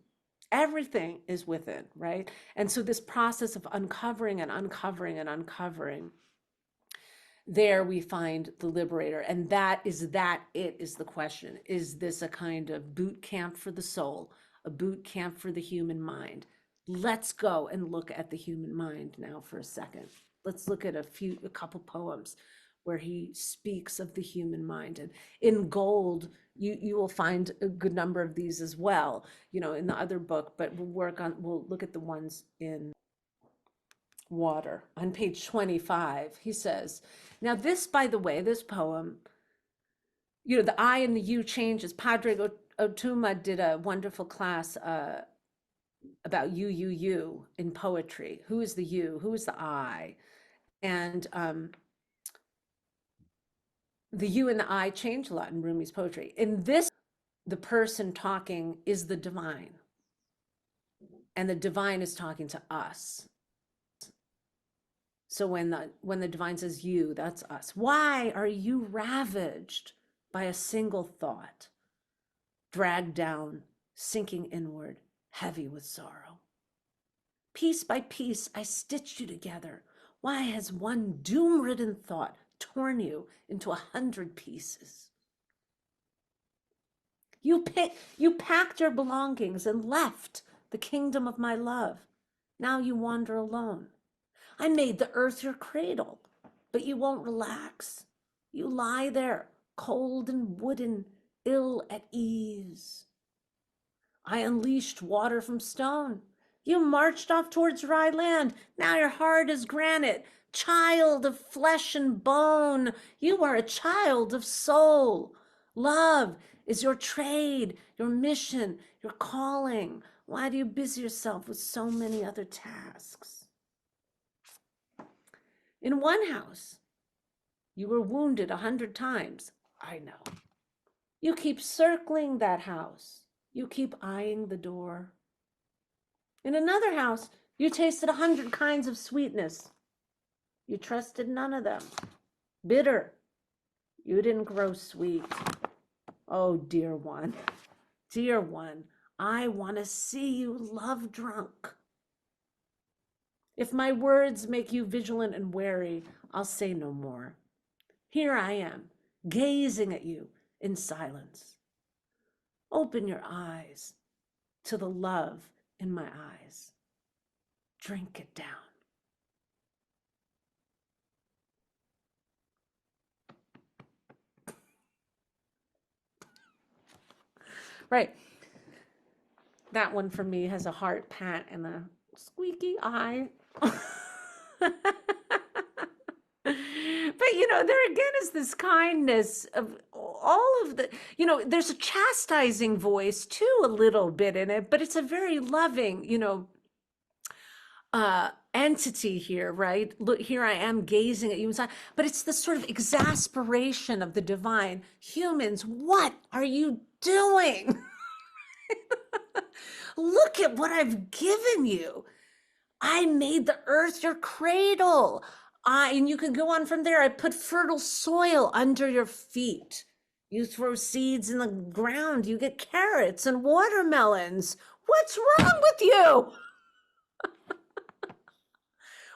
Everything is within, right? And so this process of uncovering and uncovering and uncovering, there we find the liberator. And it is the question. Is this a kind of boot camp for the soul, a boot camp for the human mind? Let's go and look at the human mind now for a second. Let's look at a couple poems where he speaks of the human mind. And in gold, you will find a good number of these as well, in the other book, but we'll look at the ones in water. On page 25, he says, now this, by the way, this poem, the I and the you changes. Padre Otuma did a wonderful class about you in poetry. Who is the you? Who is the I? And the you and the I change a lot in Rumi's poetry. In this, the person talking is the divine, and the divine is talking to us. So when the divine says you, that's us. Why are you ravaged by a single thought, dragged down, sinking inward, heavy with sorrow? Piece by piece, I stitched you together. Why has one doom-ridden thought torn you into 100 pieces? You packed your belongings and left the kingdom of my love. Now you wander alone. I made the earth your cradle, but you won't relax. You lie there, cold and wooden, ill at ease. I unleashed water from stone. You marched off towards dry land. Now your heart is granite, child of flesh and bone. You are a child of soul. Love is your trade, your mission, your calling. Why do you busy yourself with so many other tasks? In one house, you were wounded 100 times. I know. You keep circling that house. You keep eyeing the door. In another house, you tasted 100 kinds of sweetness. You trusted none of them. Bitter. You didn't grow sweet. Oh, dear one, I want to see you love drunk. If my words make you vigilant and wary, I'll say no more. Here I am, gazing at you in silence. Open your eyes to the love in my eyes. Drink it down. Right. That one for me has a heart pat and a squeaky eye. But there again is this kindness of all of the, there's a chastising voice too, a little bit in it, but it's a very loving, entity here, right? Look, here I am gazing at you inside, but it's the sort of exasperation of the divine. Humans, what are you doing? Look at what I've given you. I made the earth your cradle. And you can go on from there. I put fertile soil under your feet. You throw seeds in the ground, you get carrots and watermelons. What's wrong with you?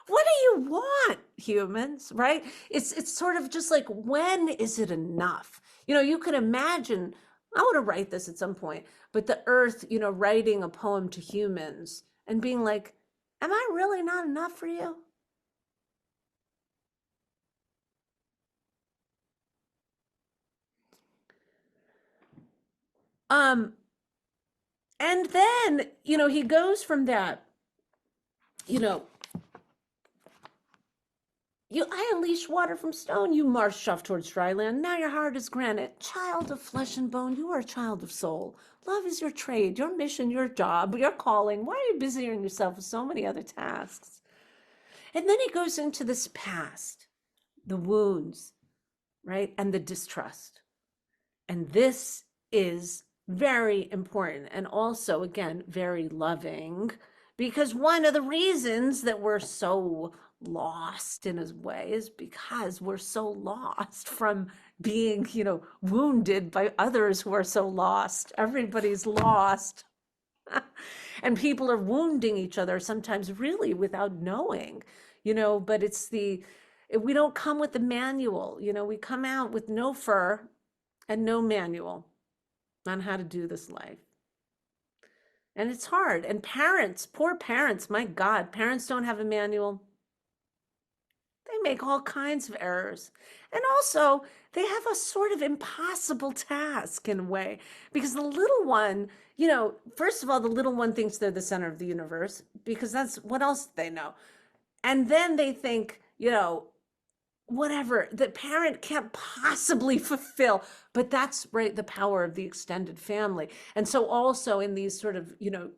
What do you want, humans, right? It's sort of just like, when is it enough? You could imagine, I want to write this at some point, but the earth, writing a poem to humans and being like, am I really not enough for you? And then, he goes from that, I unleashed water from stone. You marched off towards dry land. Now your heart is granite. Child of flesh and bone, you are a child of soul. Love is your trade, your mission, your job, your calling. Why are you busying yourself with so many other tasks? And then he goes into this past, the wounds, right? And the distrust. And this is very important and also, again, very loving, because one of the reasons that we're so lost in his way is because we're so lost from being, wounded by others who are so lost. Everybody's lost. And people are wounding each other sometimes really without knowing, you know, but we don't come with the manual, you know, we come out with no fur and no manual on how to do this life. And it's hard. And parents, poor parents, my God, parents don't have a manual. They make all kinds of errors. And also, they have a sort of impossible task in a way, because the little one, you know, first of all, the little one thinks they're the center of the universe because that's what else they know. And then they think, you know, whatever the parent can't possibly fulfill, but that's right, the power of the extended family. And so also in these sort of, you know,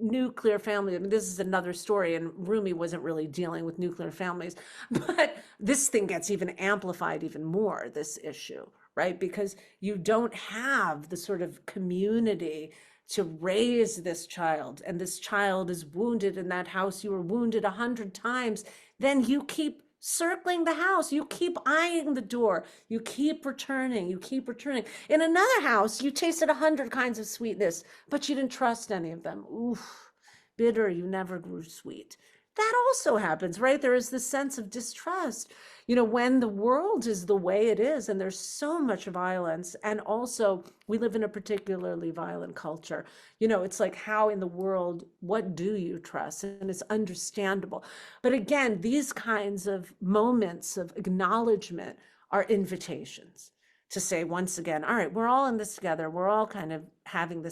nuclear family, I mean, this is another story, and Rumi wasn't really dealing with nuclear families, but this thing gets even amplified even more, this issue, right? Because you don't have the sort of community to raise this child, and this child is wounded in that house, you were wounded 100 times, then you keep circling the house, you keep eyeing the door, you keep returning, you keep returning. In another house, you tasted 100 kinds of sweetness, but you didn't trust any of them. Oof, bitter, you never grew sweet. That also happens, right? There is this sense of distrust, you know, when the world is the way it is, and there's so much violence, and also we live in a particularly violent culture. You know, it's like, how in the world, what do you trust? And it's understandable. But again, these kinds of moments of acknowledgement are invitations to say, once again, all right, we're all in this together. We're all kind of having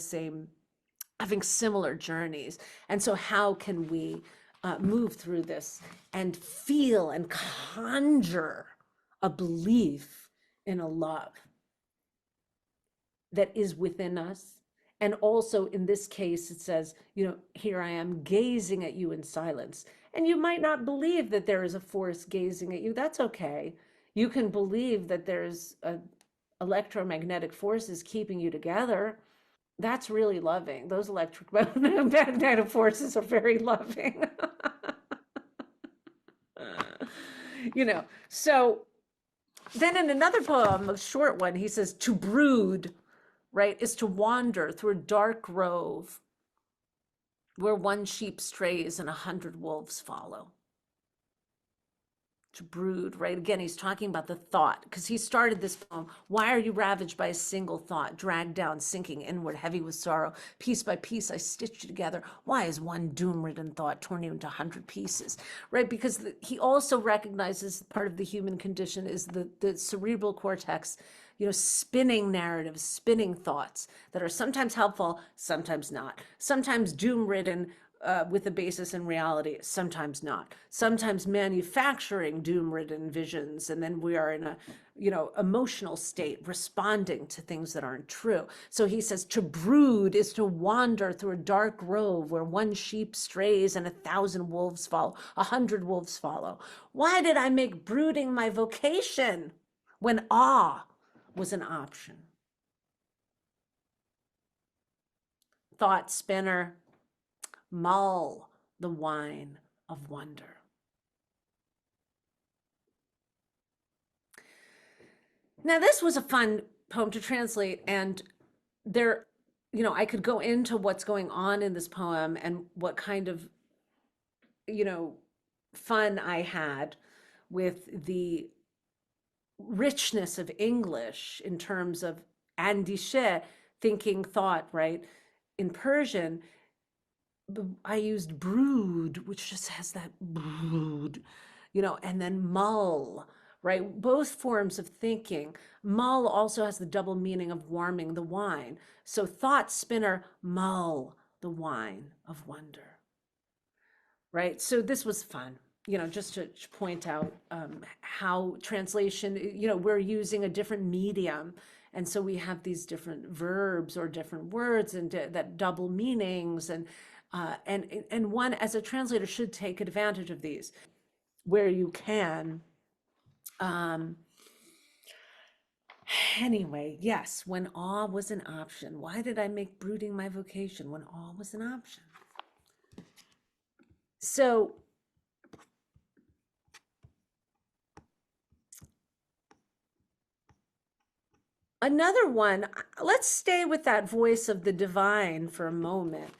similar journeys. And so, how can we move through this and feel and conjure a belief in a love that is within us? And also, in this case, it says, you know, here I am gazing at you in silence. And you might not believe that there is a force gazing at you. That's okay. You can believe that there's electromagnetic forces keeping you together. That's really loving. Those electromagnetic forces are very loving. You know, so then in another poem, a short one, he says, to brood, right, is to wander through a dark grove where one sheep strays and 100 wolves follow. To brood, right? Again, he's talking about the thought, because he started this poem. Why are you ravaged by a single thought, dragged down, sinking inward, heavy with sorrow? Piece by piece, I stitched you together. Why is one doom-ridden thought torn you into 100 pieces, right? Because he also recognizes part of the human condition is the cerebral cortex, you know, spinning narratives, spinning thoughts that are sometimes helpful, sometimes not, sometimes doom-ridden, with a basis in reality, sometimes not. Sometimes manufacturing doom-ridden visions, and then we are in a, you know, emotional state responding to things that aren't true. So he says, to brood is to wander through a dark grove where one sheep strays and 1,000 wolves follow, 100 wolves follow. Why did I make brooding my vocation when awe was an option? Thought spinner, mull the wine of wonder. Now, this was a fun poem to translate, and there, you know, I could go into what's going on in this poem and what kind of, you know, fun I had with the richness of English in terms of andishe, thinking, thought, right? In Persian, I used brood, which just has that brood, you know, and then mull, right? Both forms of thinking. Mull also has the double meaning of warming the wine. So thought spinner, mull the wine of wonder, right? So this was fun, you know, just to point out how translation, you know, we're using a different medium. And so we have these different verbs or different words and that double meanings, and one as a translator should take advantage of these where you can. Um, anyway, yes, when awe was an option. Why did I make brooding my vocation when awe was an option? So another one, let's stay with that voice of the divine for a moment.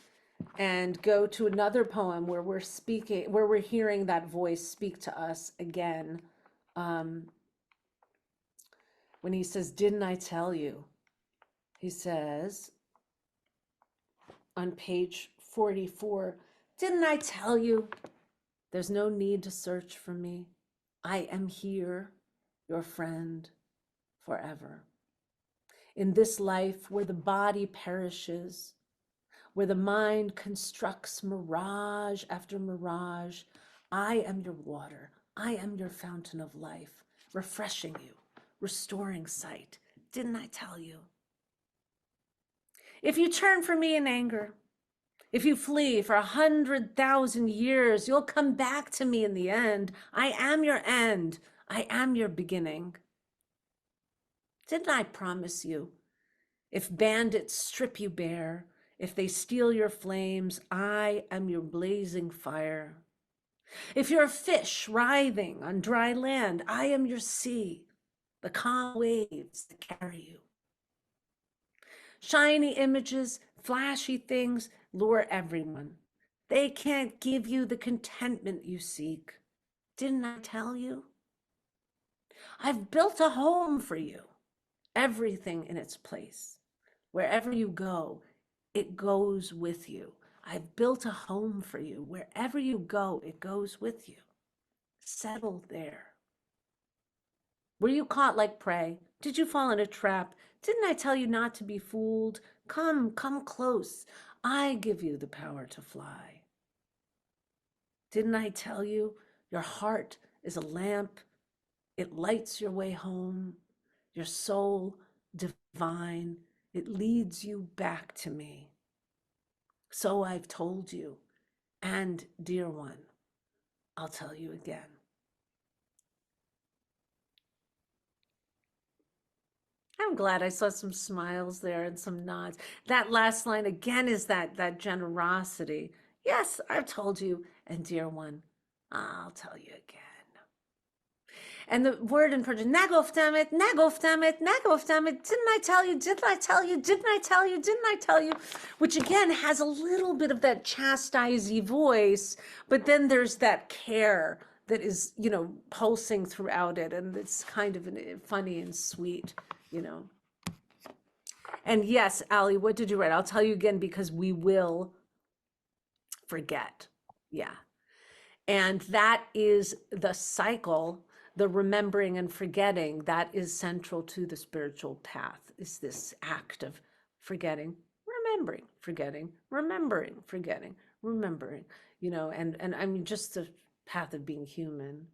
and go to another poem where we're hearing that voice speak to us again. Um, when he says, "Didn't I tell you?" He says on page 44, "Didn't I tell you? There's no need to search for me. I am here, your friend, forever. In this life where the body perishes, where the mind constructs mirage after mirage, I am your water. I am your fountain of life, refreshing you, restoring sight. Didn't I tell you? If you turn from me in anger, if you flee for 100,000 years, you'll come back to me in the end. I am your end. I am your beginning. Didn't I promise you? If bandits strip you bare, if they steal your flames, I am your blazing fire. If you're a fish writhing on dry land, I am your sea, the calm waves that carry you. Shiny images, flashy things lure everyone. They can't give you the contentment you seek. Didn't I tell you? I've built a home for you, everything in its place. Wherever you go, it goes with you. I've built a home for you. Wherever you go, it goes with you. Settle there. Were you caught like prey? Did you fall in a trap? Didn't I tell you not to be fooled? Come close. I give you the power to fly. Didn't I tell you your heart is a lamp? It lights your way home. Your soul divine. It leads you back to me. So I've told you, and dear one, I'll tell you again. I'm glad I saw some smiles there and some nods. That last line again is that generosity. Yes, I've told you, and dear one, I'll tell you again. And the word in Persian, nagoftam it, nagoftam it, nagoftam it. Didn't I tell you? Didn't I tell you? Didn't I tell you? Didn't I tell you? Which again has a little bit of that chastisey voice, but then there's that care that is, pulsing throughout it, and it's kind of funny and sweet, you know. And yes, Allie, what did you write? I'll tell you again because we will forget. Yeah. And that is the cycle, the remembering and forgetting that is central to the spiritual path, is this act of forgetting, remembering, forgetting, remembering, forgetting, remembering, and I mean, just the path of being human.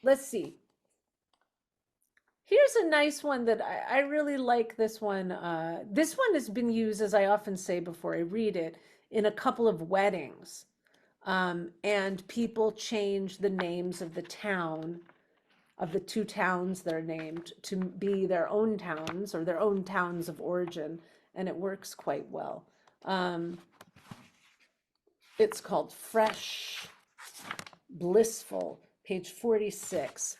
Let's see. Here's a nice one that I really like this one. This one has been used, as I often say before I read it, in a couple of weddings. And people change the names of the town, of the two towns that are named, to be their own towns or their own towns of origin, and it works quite well. It's called Fresh, Blissful, page 46.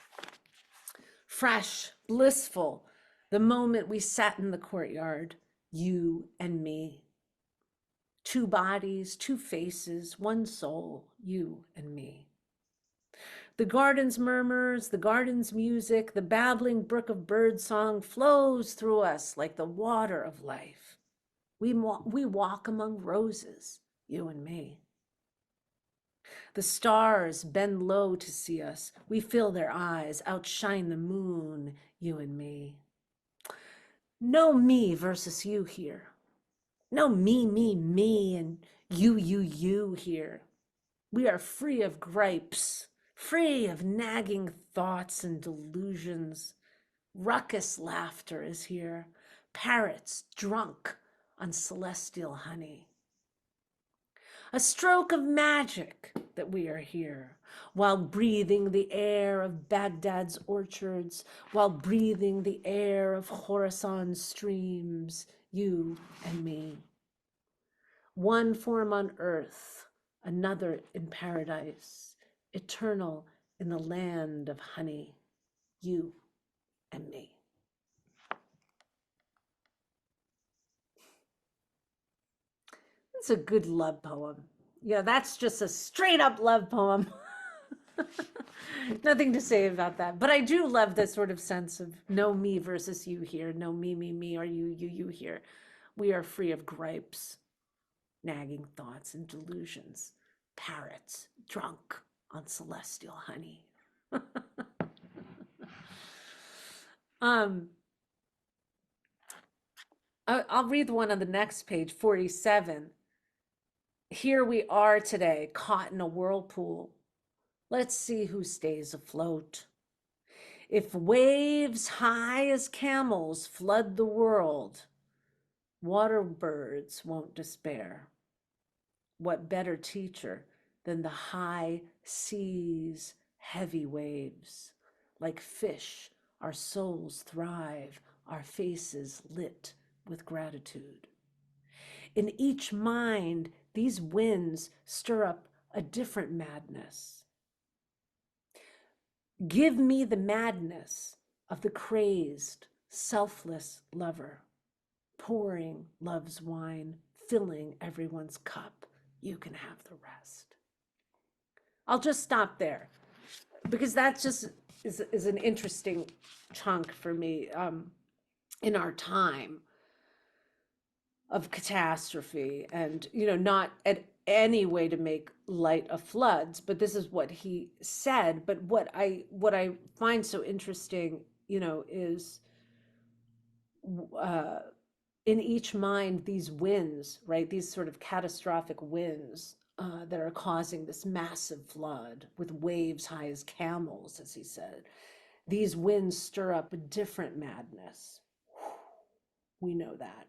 Fresh, blissful, the moment we sat in the courtyard, you and me. Two bodies, two faces, one soul, you and me. The garden's murmurs, the garden's music, the babbling brook of birdsong flows through us like the water of life. We walk among roses, you and me. The stars bend low to see us. We feel their eyes outshine the moon, you and me. No me versus you here. No me, and you here. We are free of gripes, free of nagging thoughts and delusions. Ruckus laughter is here, parrots drunk on celestial honey. A stroke of magic that we are here, while breathing the air of Baghdad's orchards, while breathing the air of Khorasan's streams, you and me. One form on earth, another in paradise, eternal in the land of honey, you and me. It's a good love poem. Yeah, that's just a straight up love poem. Nothing to say about that. But I do love this sort of sense of no me versus you here, no me, or you here. We are free of gripes, nagging thoughts, and delusions, parrots drunk on celestial honey. um, I'll read the one on the next page, 47. Here we are today, caught in a whirlpool. Let's see who stays afloat. If waves high as camels flood the world, water birds won't despair. What better teacher than the high seas, heavy waves? Like fish, our souls thrive, our faces lit with gratitude. In each mind, these winds stir up a different madness. Give me the madness of the crazed, selfless lover, pouring love's wine, filling everyone's cup. You can have the rest. I'll just stop there because that just is an interesting chunk for me in our time of catastrophe, and not at any way to make light of floods, but this is what he said. But what I find so interesting, is uh in each mind, these winds, right, these sort of catastrophic winds that are causing this massive flood with waves high as camels, as he said, these winds stir up a different madness. We know that.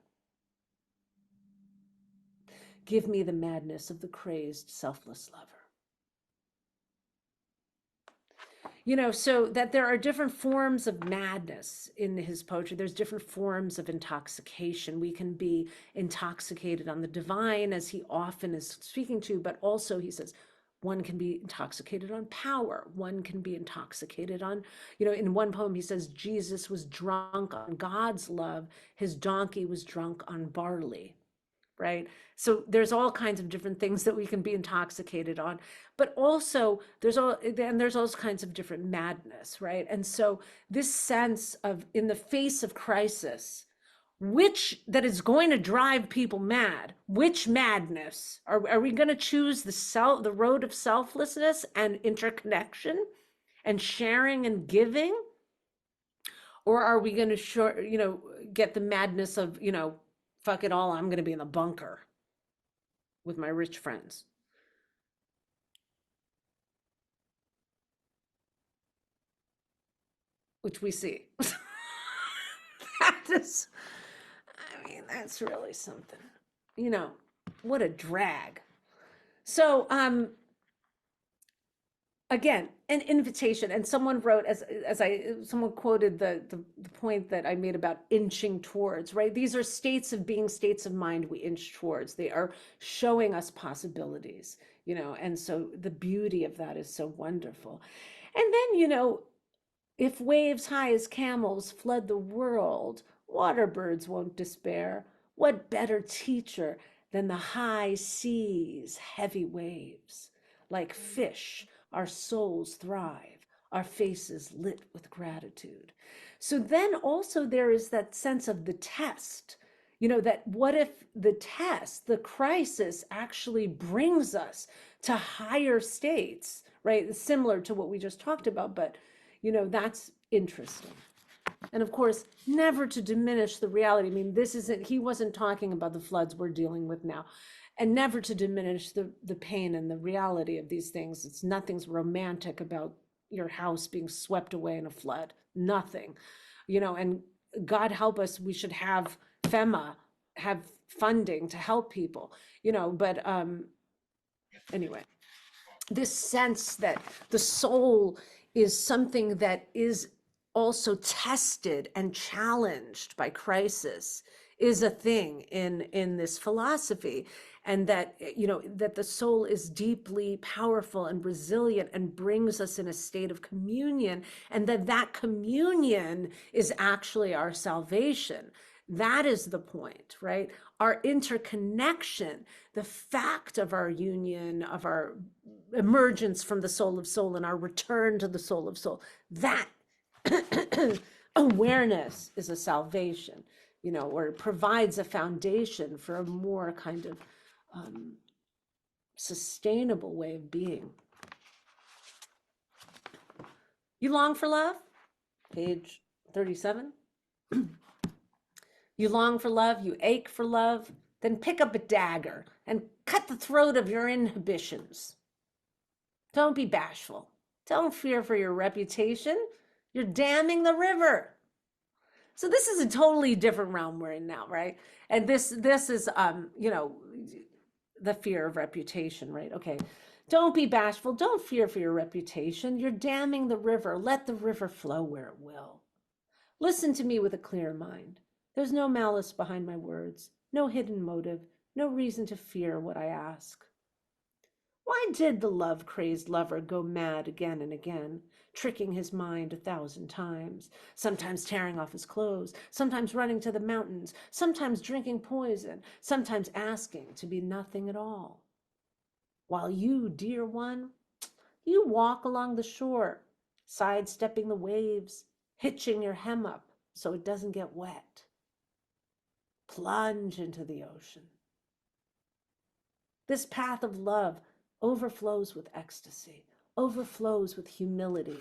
Give me the madness of the crazed, selfless lover. So that there are different forms of madness in his poetry. There's different forms of intoxication. We can be intoxicated on the divine, as he often is speaking to, but also he says one can be intoxicated on power. One can be intoxicated on, in one poem he says Jesus was drunk on God's love. His donkey was drunk on barley. Right? So there's all kinds of different things that we can be intoxicated on, but also there's all kinds of different madness, right? And so this sense of, in the face of crisis, which that is going to drive people mad, which madness are we going to choose? The road of selflessness and interconnection and sharing and giving, or are we going to get the madness of fuck it all, I'm going to be in the bunker with my rich friends? Which we see. That is, I mean, that's really something. You know, what a drag. So, again, an invitation. And someone wrote, someone quoted the point that I made about inching towards, right? These are states of being, states of mind we inch towards. They are showing us possibilities, and so the beauty of that is so wonderful. And then, if waves high as camels flood the world, water birds won't despair. What better teacher than the high seas, heavy waves? Like fish, our souls thrive, our faces lit with gratitude. So then also there is that sense of the test, that what if the test, the crisis actually brings us to higher states, right? Similar to what we just talked about, but that's interesting. And of course, never to diminish the reality. I mean, he wasn't talking about the floods we're dealing with now. And never to diminish the pain and the reality of these things. Nothing's romantic about your house being swept away in a flood. Nothing. And God help us, we should have FEMA, have funding to help people, but anyway, this sense that the soul is something that is also tested and challenged by crisis is a thing in this philosophy, and that that the soul is deeply powerful and resilient and brings us in a state of communion, and that communion is actually our salvation. That is the point, right? Our interconnection, the fact of our union, of our emergence from the soul of soul and our return to the soul of soul, that awareness is a salvation, you know, or it provides a foundation for a more kind of sustainable way of being. You long for love? Page 37. You long for love, you ache for love, then pick up a dagger and cut the throat of your inhibitions. Don't be bashful. Don't fear for your reputation. You're damming the river. So this is a totally different realm we're in now, right? And this is you know, the fear of reputation, right? Okay. Don't be bashful. Don't fear for your reputation. You're damming the river. Let the river flow where it will. Listen to me with a clear mind. There's no malice behind my words, no hidden motive, no reason to fear what I ask. Why did the love-crazed lover go mad again and again, tricking his mind 1,000 times, sometimes tearing off his clothes, sometimes running to the mountains, sometimes drinking poison, sometimes asking to be nothing at all? While you, dear one, you walk along the shore, sidestepping the waves, hitching your hem up so it doesn't get wet. Plunge into the ocean. This path of love overflows with ecstasy, overflows with humility.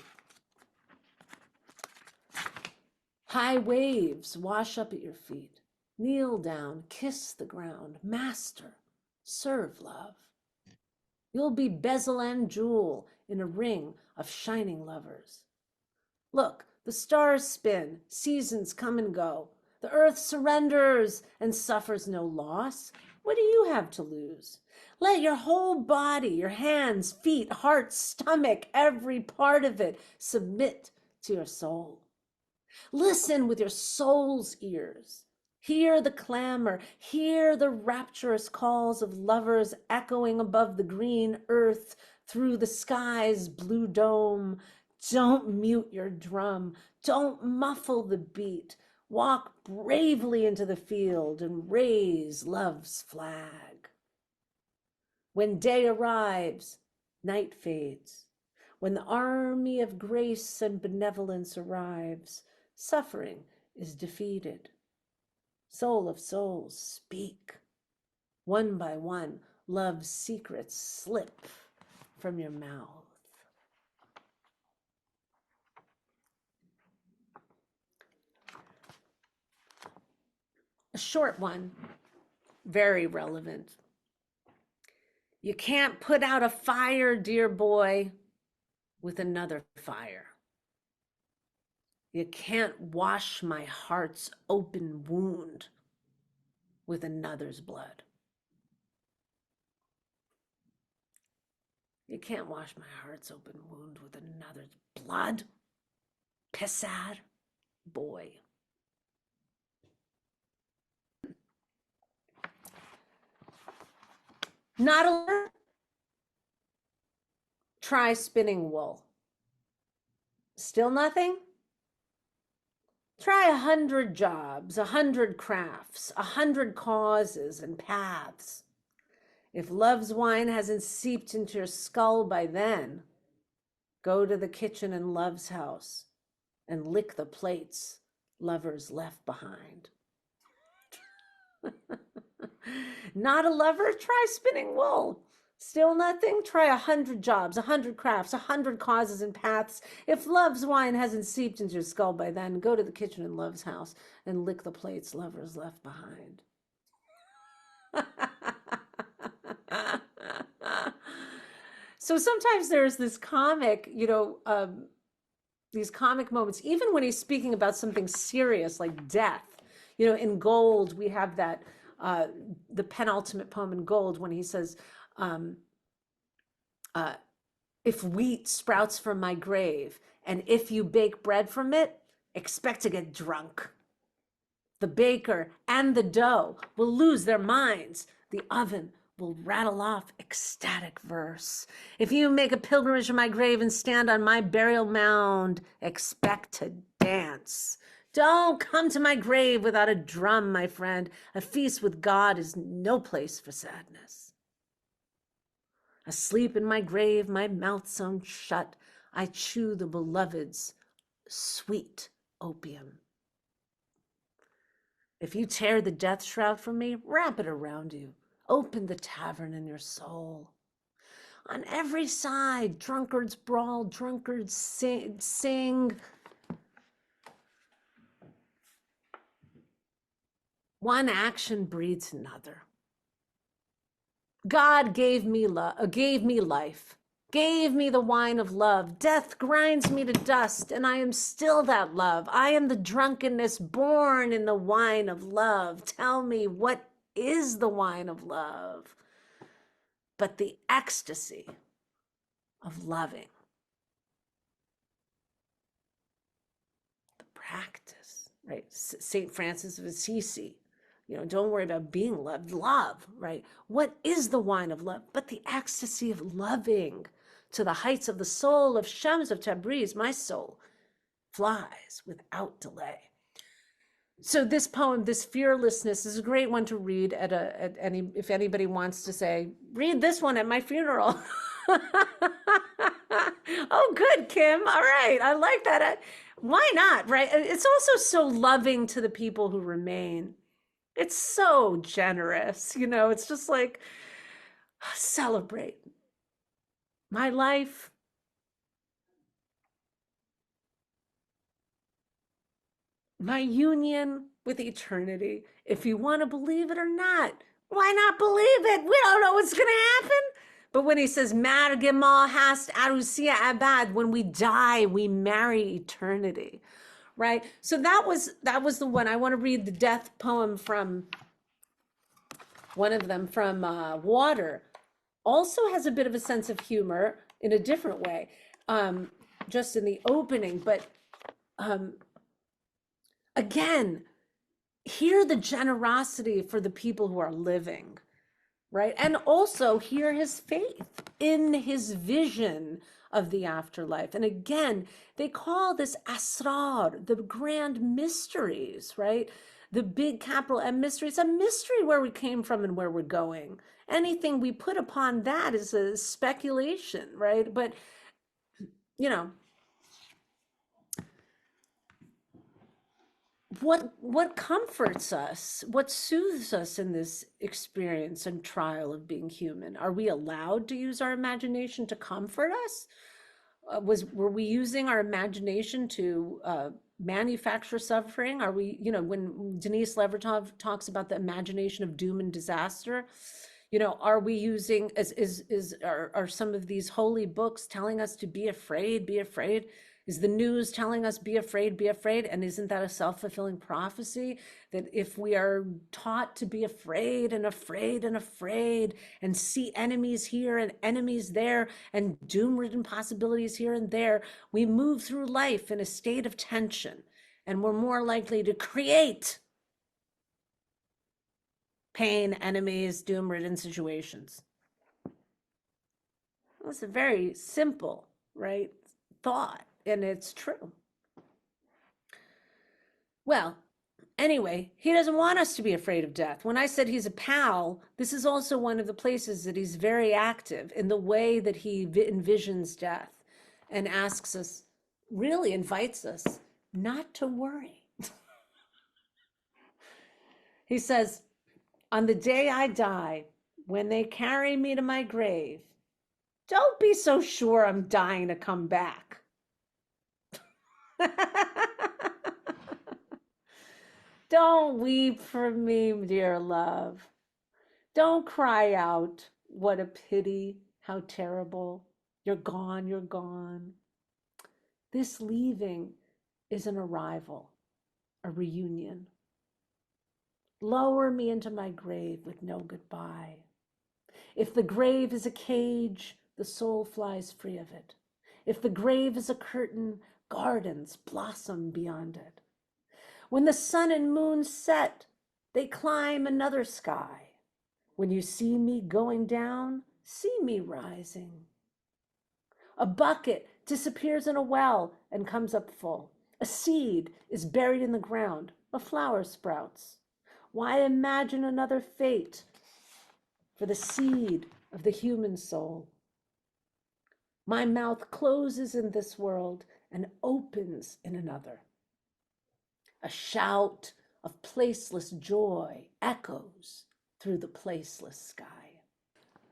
High waves wash up at your feet. Kneel down, kiss the ground, master, serve love. You'll be bezel and jewel in a ring of shining lovers. Look, the stars spin, seasons come and go. The earth surrenders and suffers no loss. What do you have to lose? Let your whole body, your hands, feet, heart, stomach, every part of it submit to your soul. Listen with your soul's ears. Hear the clamor, hear the rapturous calls of lovers echoing above the green earth through the sky's blue dome. Don't mute your drum. Don't muffle the beat. Walk bravely into the field and raise love's flag. When day arrives, night fades. When the army of grace and benevolence arrives, suffering is defeated. Soul of souls, speak. One by one, love's secrets slip from your mouth. A short one, very relevant. You can't put out a fire, dear boy, with another fire. You can't wash my heart's open wound with another's blood. You can't wash my heart's open wound with another's blood. Pesar, boy. Not alert. Try spinning wool. Still nothing? Try 100 jobs, 100 crafts, 100 causes and paths. If love's wine hasn't seeped into your skull by then, go to the kitchen in love's house and lick the plates lovers left behind. Not a lover? Try spinning wool. Still nothing? Try 100 jobs, 100 crafts, 100 causes and paths. If love's wine hasn't seeped into your skull by then, go to the kitchen in love's house and lick the plates lovers left behind. So sometimes there's this comic, you know, these comic moments, even when he's speaking about something serious like death. You know, in Gold, we have that, the penultimate poem in Gold when he says, if wheat sprouts from my grave, and if you bake bread from it, expect to get drunk. The baker and the dough will lose their minds. The oven will rattle off ecstatic verse. If you make a pilgrimage to my grave and stand on my burial mound, expect to dance Don't come to my grave without a drum, my friend. A feast with God is no place for sadness. Asleep in my grave, my mouth sewn shut, I chew the beloved's sweet opium. If you tear the death shroud from me, wrap it around you. Open the tavern in your soul. On every side, drunkards brawl, drunkards sing. One action breeds another. God gave me life, gave me the wine of love. Death grinds me to dust, and I am still that love. I am the drunkenness born in the wine of love. Tell me, what is the wine of love but the ecstasy of loving? The practice, right? St. Francis of Assisi, don't worry about being loved, love, right? What is the wine of love but the ecstasy of loving? To the heights of the soul of Shams of Tabriz, my soul flies without delay. So this poem, this fearlessness, is a great one to read at any, if anybody wants to say, read this one at my funeral. Oh, good, Kim. All right. I like that. Why not, right? It's also so loving to the people who remain. It's so generous, it's just like, celebrate my life. My union with eternity. If you want to believe it or not, why not believe it? We don't know what's going to happen. But when he says, Margema hast arusia abad, when we die, we marry eternity, right? So that was the one. I want to read the death poem from one of them, from Water. Also has a bit of a sense of humor in a different way, just in the opening. But again, hear the generosity for the people who are living, right? And also hear his faith in his vision of the afterlife. And again, they call this asrar, the grand mysteries, right? The big capital M mysteries, a mystery where we came from and where we're going. Anything we put upon that is a speculation, right? But, what comforts us, what soothes us in this experience and trial of being human? Are we allowed to use our imagination to comfort us? Were we using our imagination to manufacture suffering? Are we, when Denise Levertov talks about the imagination of doom and disaster, are we using, are some of these holy books telling us to be afraid, be afraid? Is the news telling us be afraid, be afraid? And isn't that a self-fulfilling prophecy? That if we are taught to be afraid and afraid and afraid and see enemies here and enemies there and doom-ridden possibilities here and there, we move through life in a state of tension, and we're more likely to create pain, enemies, doom-ridden situations. It's a very simple, right, thought, and it's true. Well, anyway, he doesn't want us to be afraid of death. When I said he's a pal, this is also one of the places that he's very active in the way that he envisions death and asks us, really invites us not to worry. He says, on the day I die, when they carry me to my grave, don't be so sure I'm dying to come back. Don't weep for me, dear love. Don't cry out, what a pity, how terrible. You're gone, you're gone. This leaving is an arrival, a reunion. Lower me into my grave with no goodbye. If the grave is a cage, the soul flies free of it. If the grave is a curtain, gardens blossom beyond it. When the sun and moon set, they climb another sky. When you see me going down, see me rising. A bucket disappears in a well and comes up full. A seed is buried in the ground, a flower sprouts. Why imagine another fate for the seed of the human soul? My mouth closes in this world and opens in another. A shout of placeless joy echoes through the placeless sky.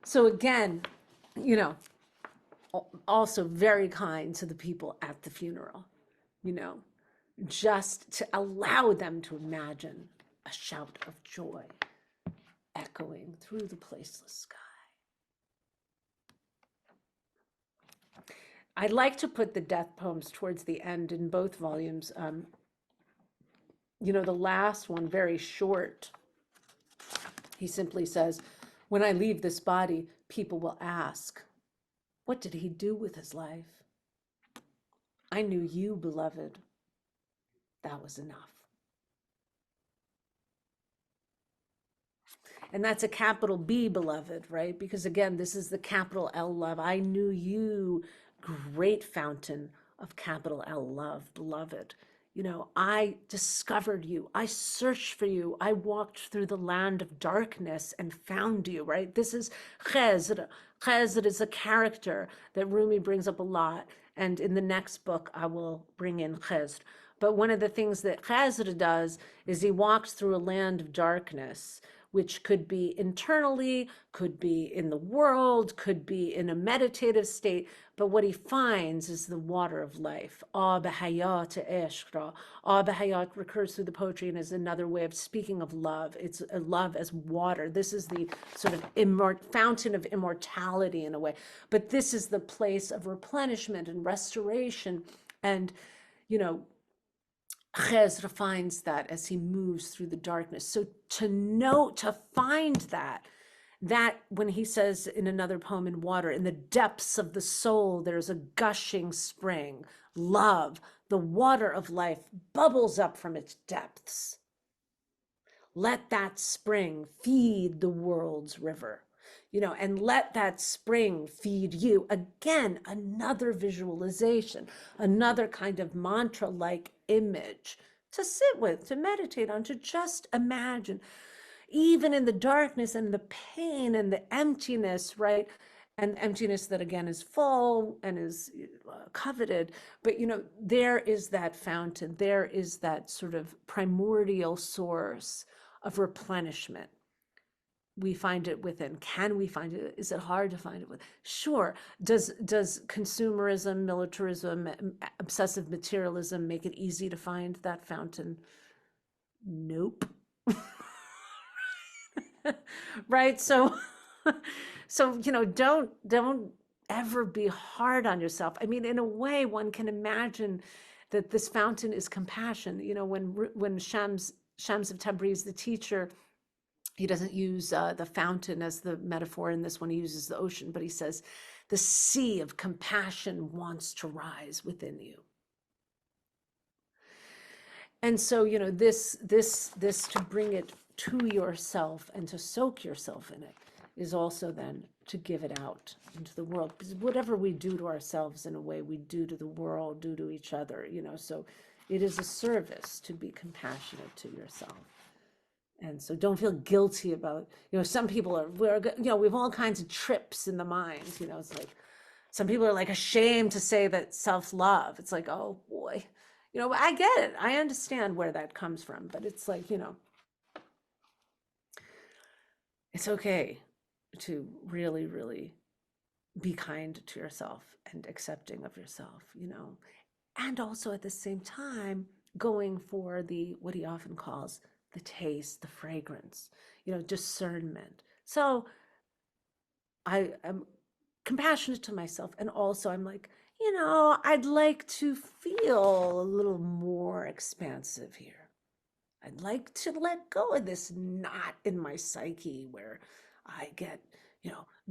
So again, you know, also very kind to the people at the funeral, you know, just to allow them to imagine a shout of joy echoing through the placeless sky. I'd like to put the death poems towards the end in both volumes. The last one, very short, he simply says, when I leave this body, people will ask, what did he do with his life? I knew you, beloved. That was enough. And that's a capital B, beloved, right? Because again, this is the capital L love. I knew you, great fountain of capital L love, beloved. I discovered you. I searched for you. I walked through the land of darkness and found you, right? This is Khezr. Khezr is a character that Rumi brings up a lot. And in the next book, I will bring in Khezr. But one of the things that Khezr does is he walks through a land of darkness, which could be internally, could be in the world, could be in a meditative state. But what he finds is the water of life. Ab hayat ishq. Ab hayat recurs through the poetry and is another way of speaking of love. It's a love as water. This is the sort of fountain of immortality in a way. But this is the place of replenishment and restoration. And, Khezr finds that as he moves through the darkness. So to find that when he says in another poem in water, in the depths of the soul, there's a gushing spring, love, the water of life bubbles up from its depths. Let that spring feed the world's river, and let that spring feed you. Again, another visualization, another kind of mantra-like image to sit with, to meditate on, to just imagine, even in the darkness and the pain and the emptiness, right? And emptiness that again is full and is coveted. But, there is that fountain, there is that sort of primordial source of replenishment. We find it within. Can we find it? Is it hard to find it within? Sure. Does consumerism, militarism, obsessive materialism make it easy to find that fountain? Nope. Right? So don't ever be hard on yourself. I mean, in a way, one can imagine that this fountain is compassion. When Shams of Tabriz, the teacher, he doesn't use the fountain as the metaphor in this one. He uses the ocean, but he says the sea of compassion wants to rise within you. And so, this to bring it to yourself and to soak yourself in it is also then to give it out into the world. Because whatever we do to ourselves, in a way, we do to the world, do to each other, so it is a service to be compassionate to yourself. And so don't feel guilty about, some people we have all kinds of trips in the mind, it's like, some people are like ashamed to say that self-love. It's like, oh boy, I get it. I understand where that comes from, but it's like, it's okay to really, really be kind to yourself and accepting of yourself, and also at the same time going for what he often calls the taste, the fragrance, discernment. So I am compassionate to myself. And also I'm like, I'd like to feel a little more expansive here. I'd like to let go of this knot in my psyche where I get,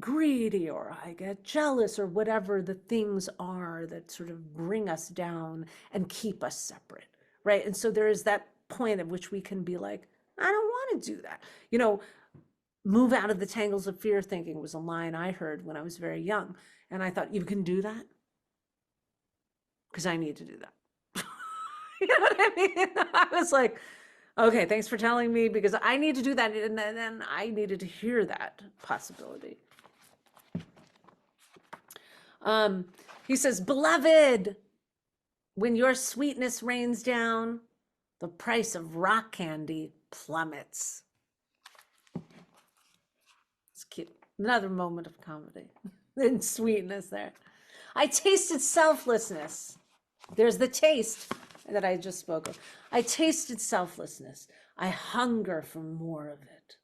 greedy, or I get jealous, or whatever the things are that sort of bring us down and keep us separate, right? And so there is that point at which we can be like, I don't want to do that. Move out of the tangles of fear thinking was a line I heard when I was very young. And I thought, you can do that? Because I need to do that. You know what I mean? I was like, okay, thanks for telling me because I need to do that. And then I needed to hear that possibility. Um, he says, beloved, when your sweetness rains down, the price of rock candy plummets. It's cute. Another moment of comedy and sweetness there. I tasted selflessness. There's the taste that I just spoke of. I tasted selflessness. I hunger for more of it.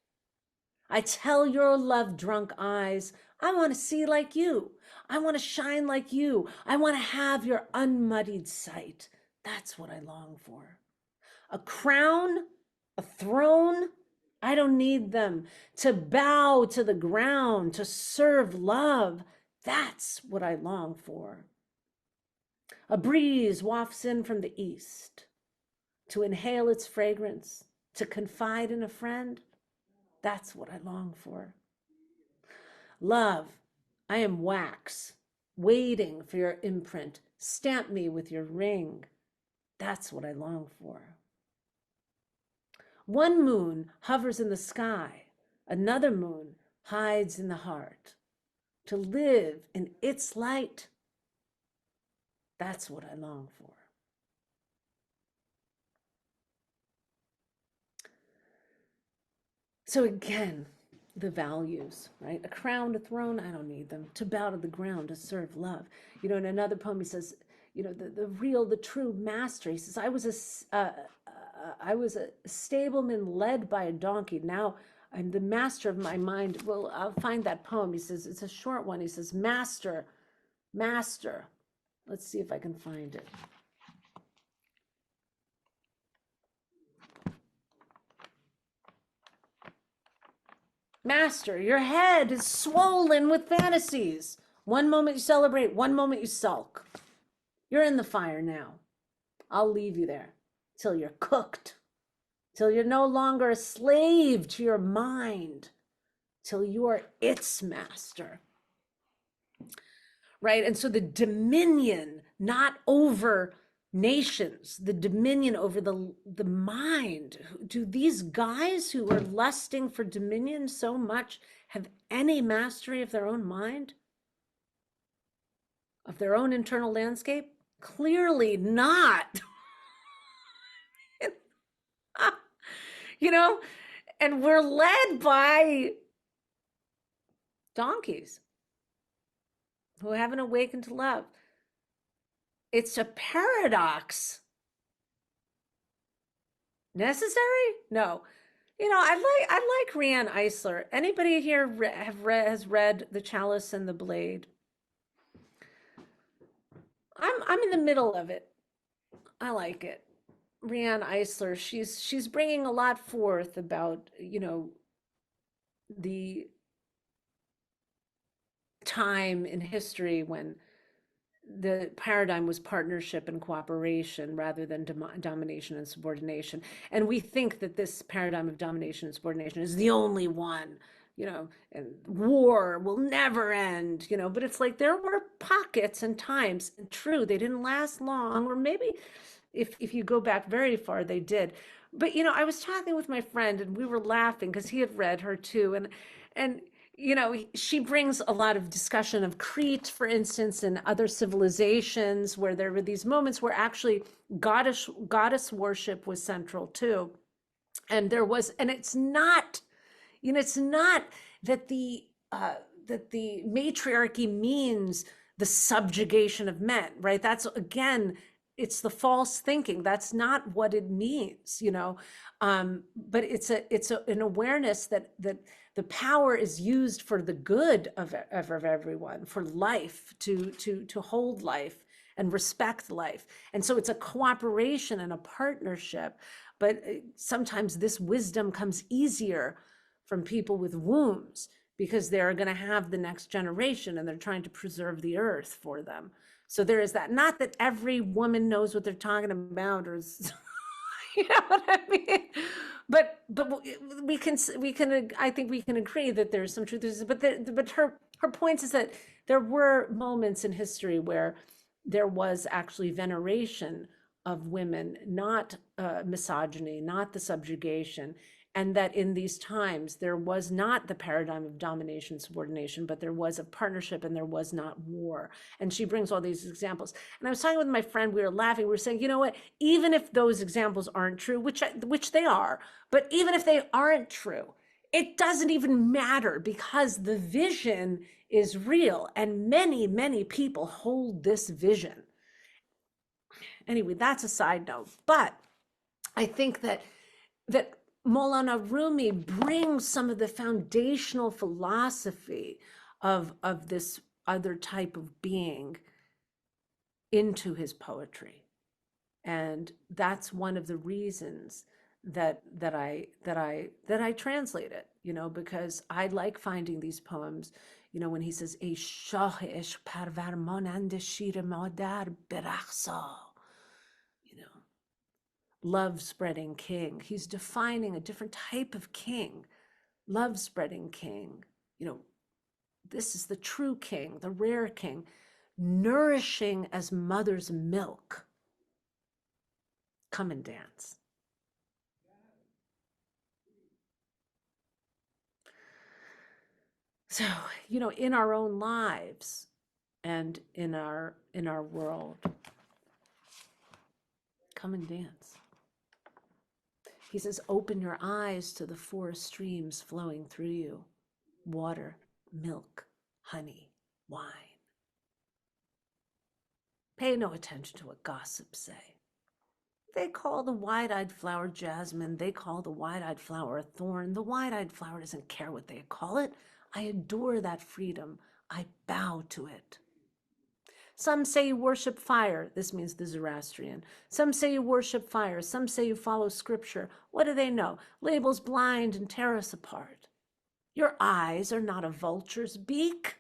I tell your love drunk eyes, I want to see like you. I want to shine like you. I want to have your unmuddied sight. That's what I long for. A crown, a throne, I don't need them. To bow to the ground, to serve love, that's what I long for. A breeze wafts in from the east. To inhale its fragrance, to confide in a friend, that's what I long for. Love, I am wax, waiting for your imprint. Stamp me with your ring. That's what I long for. One moon hovers in the sky. Another moon hides in the heart. To live in its light, that's what I long for. So again, the values, right? A crown, a throne, I don't need them. To bow to the ground, to serve love. You know, in another poem, he says, you know, the real, the true master. He says, I was a stableman led by a donkey. Now I'm the master of my mind. Well, I'll find that poem. He says, it's a short one. He says, master, master. Let's see if I can find it. Master, your head is swollen with fantasies. One moment you celebrate, one moment you sulk. You're in the fire now. I'll leave you there till you're cooked, till you're no longer a slave to your mind, till you are its master. Right? And so the dominion, not over nations, the dominion over the mind. Do these guys who are lusting for dominion so much have any mastery of their own mind, of their own internal landscape? Clearly not. You know, and we're led by donkeys who haven't awakened to love. It's a paradox. Necessary? No. You know, I like Riane Eisler. Anybody here has read The Chalice and the Blade? I'm in the middle of it. I like it. Riane Eisler, she's bringing a lot forth about, you know, the time in history when the paradigm was partnership and cooperation rather than domination and subordination. And we think that this paradigm of domination and subordination is the only one, you know, and war will never end, you know, but it's like there were pockets and times, and true, they didn't last long, or maybe if you go back very far, they did. But, you know, I was talking with my friend and we were laughing because he had read her too. And, you know, she brings a lot of discussion of Crete, for instance, and other civilizations where there were these moments where actually goddess worship was central too. And there was, and it's not, you know, it's not that the matriarchy means the subjugation of men, right? That's again, it's the false thinking. That's not what it means, you know. But it's an awareness that the power is used for the good of everyone, for life, to hold life and respect life. And so it's a cooperation and a partnership. But sometimes this wisdom comes easier from people with wombs because they're going to have the next generation and they're trying to preserve the earth for them. So there is that. Not that every woman knows what they're talking about, or is, you know what I mean? But we can I think we can agree that there's some truth. But her point is that there were moments in history where there was actually veneration of women, not misogyny, not the subjugation, and that in these times there was not the paradigm of domination, subordination, but there was a partnership and there was not war. And she brings all these examples. And I was talking with my friend, we were laughing, we were saying, you know what, even if those examples aren't true, which they are, but even if they aren't true, it doesn't even matter because the vision is real and many, many people hold this vision. Anyway, that's a side note. But I think that Maulana Rumi brings some of the foundational philosophy of this other type of being into his poetry. And that's one of the reasons that I translate it, because I like finding these poems, when he says, "Ey shah ishq parvar monand shir madar berakhsa," love spreading king. He's defining a different type of king, love spreading king. This is the true king, the rare king, nourishing as mother's milk. Come and dance. So, in our own lives and in our world, come and dance. He says, open your eyes to the four streams flowing through you: water, milk, honey, wine. Pay no attention to what gossips say. They call the wide-eyed flower jasmine. They call the wide-eyed flower a thorn. The wide-eyed flower doesn't care what they call it. I adore that freedom. I bow to it. Some say you worship fire. This means the Zoroastrian. Some say you worship fire. Some say you follow scripture. What do they know? Labels blind and tear us apart. Your eyes are not a vulture's beak,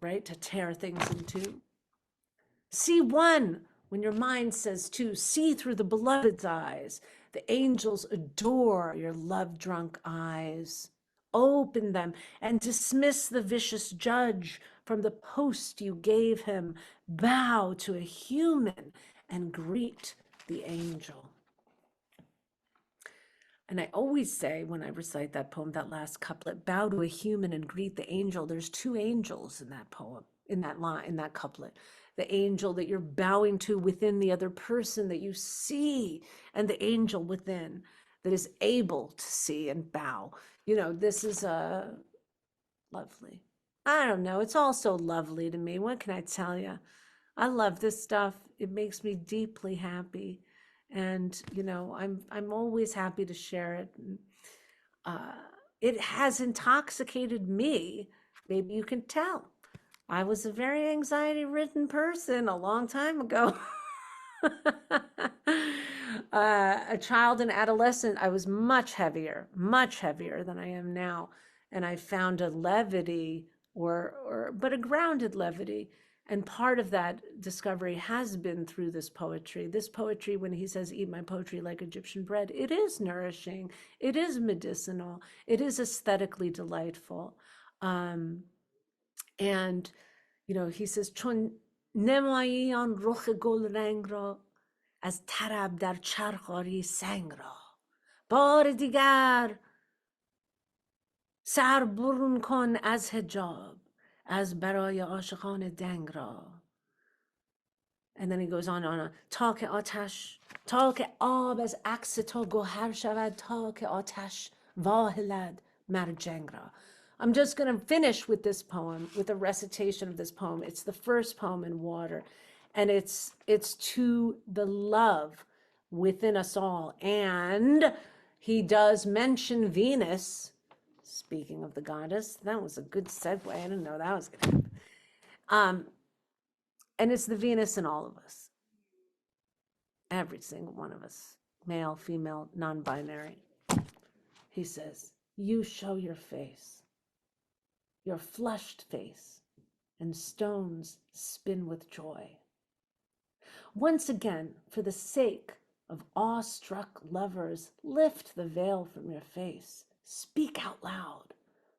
right? To tear things in two. See one when your mind says two. See through the beloved's eyes. The angels adore your love-drunk eyes. Open them and dismiss the vicious judge from the post you gave him. Bow to a human and greet the angel. And I always say when I recite that poem, that last couplet, bow to a human and greet the angel. There's two angels in that poem, in that line, in that couplet. The angel that you're bowing to within the other person that you see, and the angel within that is able to see and bow. This is lovely. I don't know. It's all so lovely to me. What can I tell you? I love this stuff. It makes me deeply happy. And, I'm always happy to share it. It has intoxicated me. Maybe you can tell. I was a very anxiety-ridden person a long time ago. A child and adolescent, I was much heavier than I am now. And I found a levity but a grounded levity. And part of that discovery has been through this poetry. This poetry, when he says, eat my poetry like Egyptian bread, it is nourishing. It is medicinal. It is aesthetically delightful. And, he says, چون نمایی آن رخ گل رنگ را از طرب در چرخ آری سنگ را بار دیگر سر برون کن از حجاب از برای عاشقان دنگ را. And then he goes on تا که آب از عکس تو گوهر شود تا که آتش واهلد مر جنگ را. I'm just going to finish with this poem, with a recitation of this poem. It's the first poem in Water, and it's to the love within us all. And he does mention Venus. Speaking of the goddess, that was a good segue. I didn't know that was going to happen. And it's the Venus in all of us. Every single one of us, male, female, non-binary. He says, you show your face, your flushed face, and stones spin with joy. Once again, for the sake of awestruck lovers, lift the veil from your face. Speak out loud.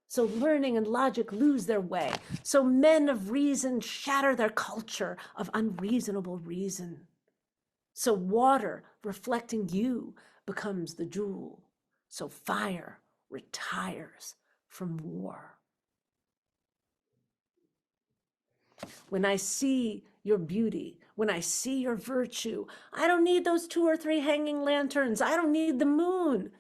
So learning and logic lose their way. So men of reason shatter their culture of unreasonable reason. So water reflecting you becomes the jewel. So fire retires from war. When I see your beauty, when I see your virtue, I don't need those 2 or 3 hanging lanterns. I don't need the moon.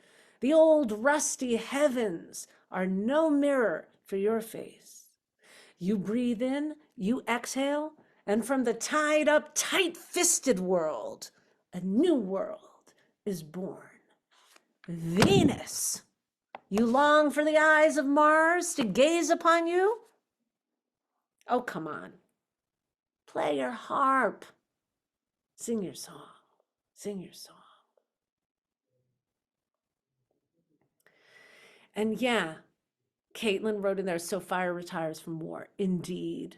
The old rusty heavens are no mirror for your face. You breathe in, you exhale, and from the tied up, tight fisted world, a new world is born. Venus. You long for the eyes of Mars to gaze upon you? Oh, come on. Play your harp. Sing your song. Sing your song. And yeah, Caitlin wrote in there, so fire retires from war. Indeed.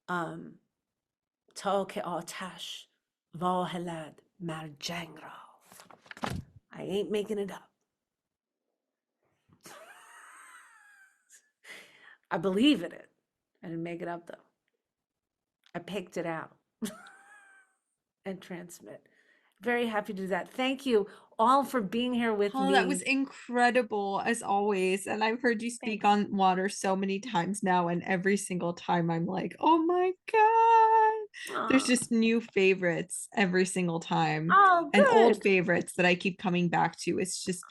Ta ke atash va helad mar jang ra. I ain't making it up. I believe in it. I didn't make it up though. I picked it out and transmit. Very happy to do that. Thank you all for being here with Oh, me. that was incredible as always. And I've heard you speak Thanks. on water so many times now, and every single time I'm like, oh my God. There's Aw. just new favorites every single time Oh, and old good. favorites that I keep coming back to. It's just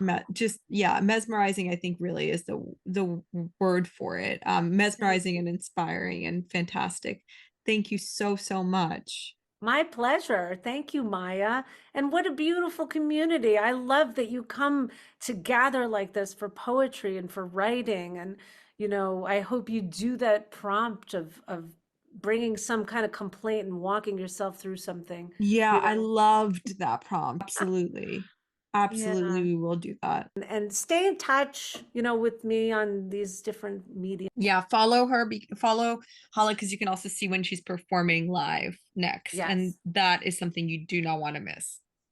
yeah, mesmerizing, I think really is the word for it. Thank Mesmerizing you. and inspiring and fantastic. Thank you so, so much. My pleasure. Thank you, Maya. And what a beautiful community. I love that you come to gather like this for poetry and for writing. And, I hope you do that prompt of bringing some kind of complaint and walking yourself through something, Yeah, you I know. loved that prompt. Absolutely. Absolutely, Yeah. we will do that. And stay in touch, with me on these different media. Yeah, follow her, follow Holly, because you can also see when she's performing live next. And Yes. that is something you do not want to miss.